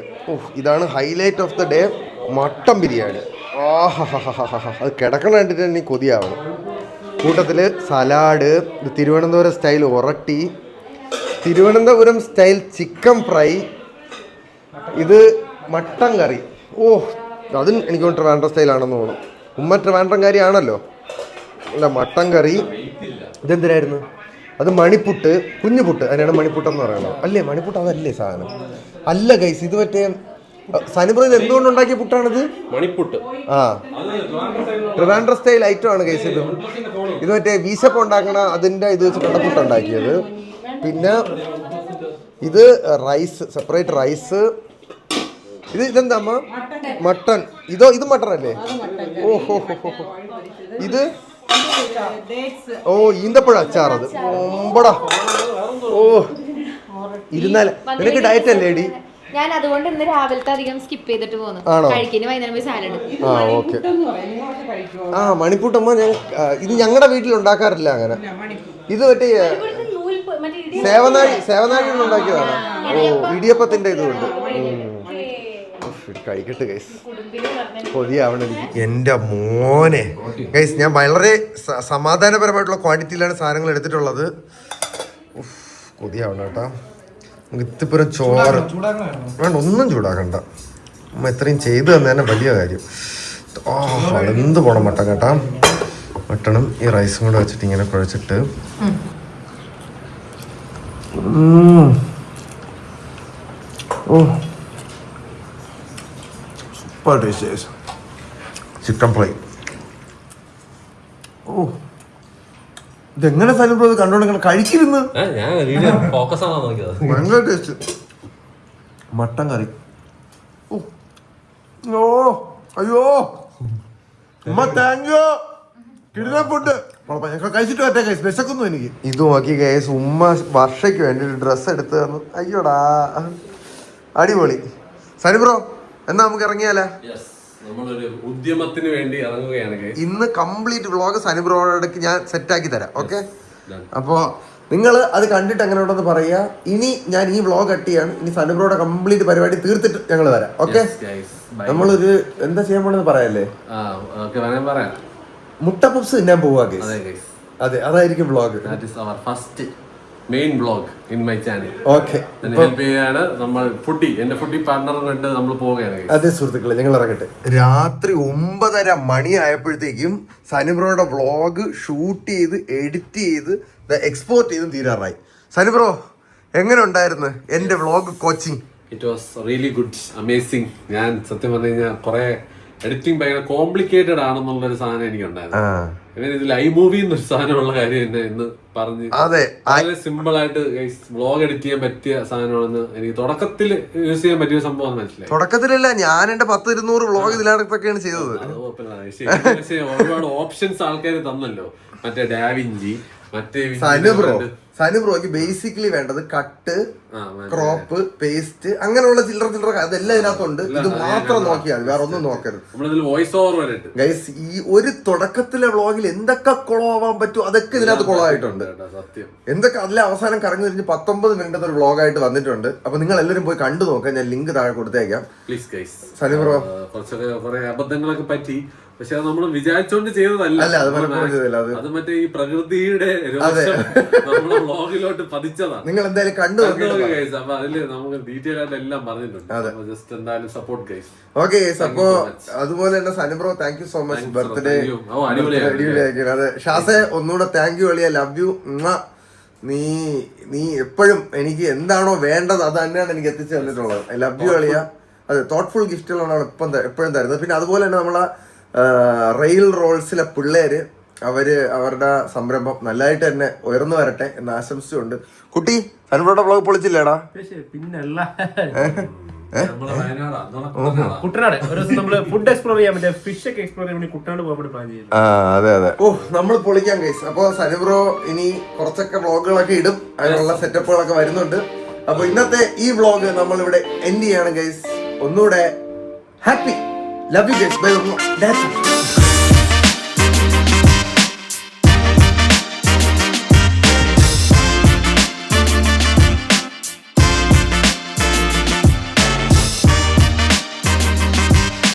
ഇതാണ് highlight of the day, mutton biryani. അത് കിടക്കണ കണ്ടിട്ട് തന്നെ കൊതിയാവണം. കൂട്ടത്തിൽ സലാഡ്, തിരുവനന്തപുരം സ്റ്റൈൽ ഒറട്ടി, തിരുവനന്തപുരം സ്റ്റൈൽ ചിക്കൻ ഫ്രൈ, ഇത് മട്ടൻ കറി. അതും എനിക്ക് ട്രിവാൻഡ്രം സ്റ്റൈലാണെന്ന് തോന്നുന്നു. ഉമ്മ ട്രിവാൻഡ്രം കാര്യമാണല്ലോ. അല്ല മട്ടൻ കറി. ഇതെന്തിനായിരുന്നു? അത് മണിപ്പുട്ട്, കുഞ്ഞുപുട്ട്, അതിനാണ് മണിപ്പുട്ടെന്ന് പറയുന്നത്. അല്ലേ മണിപ്പുട്ട് അതല്ലേ സാധനം? അല്ല ഗൈസ്, ഇത് മറ്റേ സനിബ്രോ ഇത് എന്തുകൊണ്ട് ഉണ്ടാക്കിയ പുട്ടാണിത്? മണിപ്പുട്ട്. ആ, ട്രിവാൻഡ്രം സ്റ്റൈൽ ഐറ്റം ആണ് ഗൈസ്. ഇത് മറ്റേ വീശപ്പം ഉണ്ടാക്കണ അതിൻ്റെ ഇത് വെച്ചിട്ടുള്ള പുട്ടുണ്ടാക്കിയത്. പിന്നെ ഇത് റൈസ്, സെപ്പറേറ്റ് റൈസ്. ഇതെന്താ അമ്മ? മട്ടൺ. ഇത് മട്ടൺ അല്ലേ? ഓഹോ ഹോ. ഇത് ഈന്തപ്പഴ അച്ചാർ. അത് ഒമ്പടാ. ഓ ഇരുന്നാല് നിനക്ക് ഡയറ്റ് അല്ലേ എടി? ഞാൻ അതുകൊണ്ട് ഇന്ന് രാവിലത്തെ അധികം സ്കിപ്പ് ചെയ്തിട്ട് പോകുന്നു. കഴിക്കുന്ന വൈകുന്നേരം പോയി സാലഡ്. ആ ഓക്കെ. ആ മണിപ്പൂട്ടമ്മ ഞാൻ ഇത് ഞങ്ങളുടെ വീട്ടിൽ ഉണ്ടാക്കാറില്ല അങ്ങനെ. ഇത് മറ്റേ സേവനാഴി ഉണ്ടാക്കിയതാണ്. ഓ ഇടിയപ്പത്തിന്റെ ഇതുകൊണ്ട്. കഴിക്കട്ടെ ഗൈസ്, കൊതിയാവണ എൻ്റെ മോനെ. ഗൈസ് ഞാൻ വളരെ സമാധാനപരമായിട്ടുള്ള ക്വാണ്ടിറ്റിയിലാണ് സാധനങ്ങൾ എടുത്തിട്ടുള്ളത്. കൊതിയാവണം കേട്ടോ. ഇത്തിപ്പുരം ചോറ് വേണ്ട, ഒന്നും ചൂടാക്കണ്ട. അമ്മ ഇത്രയും ചെയ്തു തന്നെ തന്നെ വലിയ കാര്യം. എന്ത് പോണം മട്ടൻ കേട്ടാ. മട്ടണും ഈ റൈസും കൂടെ വെച്ചിട്ട് ഇങ്ങനെ കുഴച്ചിട്ട് സൂപ്പർ ടേസ്റ്റ്. Chicken fry. ഓ ഇതെങ്ങനെ സനിബ്രോ കണ്ടോണ്ട് കഴിച്ചിരുന്നു? ഭയങ്കര ടേസ്റ്റ്. മട്ടൻ കറി. ഓ അയ്യോ അമ്മ താങ്ക് യു. കിടിലൻ ഫുഡ്. കഴിച്ചിട്ട് പറ്റേ കൈസ്, വിശക്കുന്നു എനിക്ക്. ഇത് നോക്കി കൈസ്, ഉമ്മ വർഷയ്ക്ക് വേണ്ടി ഒരു ഡ്രസ്സ് എടുത്ത് തന്നു. അയ്യോടാ അടിപൊളി. സനിബ്രോ എന്നാ നമുക്ക് ഇറങ്ങിയാലേ? നമ്മളൊരു ഉദ്യമത്തിന് വേണ്ടി ഇറങ്ങുകയാണ്. ഇന്ന് കംപ്ലീറ്റ് വ്ളോഗ് സനിബ്രോടക്ക് ഞാൻ സെറ്റാക്കി തരാം. ഓക്കെ, അപ്പോൾ നിങ്ങൾ അത് കണ്ടിട്ട് എങ്ങനെ ഉണ്ടെന്ന് പറയുക. ഇനി ഞാൻ ഈ വ്ളോഗ് കട്ട് ചെയ്യാണ്. ഇനി സനിബ്രോയുടെ കംപ്ലീറ്റ് പരിപാടി തീർത്തിട്ട് ഞങ്ങൾ തരാം. ഓക്കെ, നമ്മളൊരു എന്താ ചെയ്യാൻ പോണെന്ന് പറയല്ലേ? മുട്ട പപ്സ് തിന്നാൻ പോവാ. അതെ, അതായിരിക്കും vlog. Main blog in my channel. Okay, നമ്മൾ എന്റെ ഫുഡി പാർട്ണറുമായിട്ട് നമ്മൾ പോവുകയാണ്. അതെ സുഹൃത്തുക്കളെ, ഞങ്ങൾ ഇറങ്ങട്ടെ. രാത്രി 9:30 മണി ആയപ്പോഴത്തേക്കും സനിബ്രോയുടെ വ്ളോഗ് ഷൂട്ട് ചെയ്ത് എഡിറ്റ് ചെയ്ത് എക്സ്പോർട്ട് ചെയ്തും തീരാറായി. സനിബ്രോ എങ്ങനെ ഉണ്ടായിരുന്നു എന്റെ vlog coaching? It was really good, amazing. ഞാൻ സത്യം പറഞ്ഞു കഴിഞ്ഞാൽ കുറെ എഡിറ്റിംഗ് ഭയങ്കര കോംപ്ലിക്കേറ്റഡ് ആണെന്നുള്ളൊരു സാധനം എനിക്കുണ്ടായിരുന്നു. ഇവൻ ഇതിൽ ഐമൂവി എന്നൊരു സാധനമുള്ള കാര്യം എന്നെ ഇന്ന് പറഞ്ഞ് വളരെ സിമ്പിൾ ആയിട്ട് വ്ളോഗ് എഡിറ്റ് ചെയ്യാൻ പറ്റിയ സാധനമാണെന്ന് എനിക്ക് തുടക്കത്തിൽ യൂസ് ചെയ്യാൻ പറ്റിയ സംഭവം മനസ്സിലായി. തുടക്കത്തിലല്ല, ഞാൻ എന്റെ 100-200 വ്ളോഗ് ഇതിലൊക്കെയാണ് ചെയ്തത്. ഒരുപാട് ഓപ്ഷൻസ് ആൾക്കാർ തന്നല്ലോ. മറ്റേ ഡാവിഞ്ചി, മറ്റേ സനിബ്രോയ്ക്ക് ബേസിക്കലി വേണ്ടത് കട്ട്, ക്രോപ്പ്, പേസ്റ്റ്, അങ്ങനെയുള്ള ചില്ലറ അതെല്ലാം ഇതിനകത്തുണ്ട്. ഇത് മാത്രം നോക്കിയാൽ വേറെ ഒന്നും നോക്കരുത്. വോയിസ് ഓവർ ഗൈസ്, ഈ ഒരു തുടക്കത്തിലെ വ്ളോഗിൽ എന്തൊക്കെ കുളമാവാൻ പറ്റും അതൊക്കെ ഇതിനകത്ത് കുളമായിട്ടുണ്ട്. എന്തൊക്കെ അതിലെ അവസാനം കറങ്ങി തിരിഞ്ഞ് 19 മിനിറ്റത്തെ ഒരു വ്ളോഗായിട്ട് വന്നിട്ടുണ്ട്. അപ്പൊ നിങ്ങൾ എല്ലാവരും പോയി കണ്ടു നോക്കാം. ഞാൻ ലിങ്ക് താഴെ കൊടുത്തേക്കാം. Please guys. സനിബ്രോ കുറച്ചൊക്കെ കുറെ അബദ്ധങ്ങളൊക്കെ പറ്റി, പക്ഷെ അത് നമ്മൾ വിചാരിച്ചോണ്ട് ചെയ്തതല്ല. അത് മറ്റേ ഈ പ്രകൃതിയുടെ നമ്മുടെ വ്ളോഗിലോട്ട് പതിച്ചതാണ്. നിങ്ങൾ എന്തായാലും കണ്ടു ഗൈസ്. അപ്പൊ അതില് നമുക്ക് ഡീറ്റെയിൽ ആയിട്ട് എല്ലാം പറഞ്ഞിട്ടുണ്ട്. ജസ്റ്റ് എന്തായാലും സപ്പോർട്ട് ഗൈസ്. ഓക്കെ, അപ്പോ അതുപോലെ തന്നെ Sanibro thank you so much. Birthday അടിപൊളിയായിരിക്കും. അതെ ഷാസെ, ഒന്നുകൂടെ താങ്ക് യു അളിയ. Love you. നീ എപ്പോഴും എനിക്ക് എന്താണോ വേണ്ടത് അത് തന്നെയാണ് എനിക്ക് എത്തിച്ചു തന്നിട്ടുള്ളത്. ഐ ലവ് യു അളിയ. അതെ, തോട്ട്ഫുൾ ഗിഫ്റ്റുകളാണ് എപ്പോഴും തരുന്നത്. പിന്നെ അതുപോലെ തന്നെ നമ്മളെ റെയിൽ റോൾസിലെ പിള്ളേര് അവരുടെ സംരംഭം നല്ലതായിട്ട് തന്നെ ഉയർന്നു വരട്ടെ എന്ന് ആശംസിച്ചുകൊണ്ട്. കുട്ടി, സനിബ്രോയുടെ വ്ളോഗ് പൊളിച്ചില്ലേടാ? പിന്നല്ല, കുട്ടനാട് ഒരു ദിവസം നമ്മള് ഫുഡ് എക്സ്പ്ലോർ ചെയ്യാൻ പറ്റിയ ഫിഷ് ഒക്കെ എക്സ്പ്ലോർ ചെയ്യാൻ വേണ്ടി കുട്ടനാട് പോകാൻ പ്ലാൻ ചെയ്തു. അതെ. ഓ നമ്മൾ പൊളിക്കാൻ ഗൈസ്. അപ്പൊ സനിബ്രോ ഇനി കുറച്ചൊക്കെ വ്ളോഗുകളൊക്കെ ഇടും. അതിനുള്ള സെറ്റപ്പുകളൊക്കെ വരുന്നുണ്ട്. അപ്പൊ ഇന്നത്തെ ഈ വ്ളോഗ് നമ്മൾ ഇവിടെ എൻഡ് ചെയ്യാണ് ഗൈസ്. ഒന്നുകൂടെ happy, love you guys, by.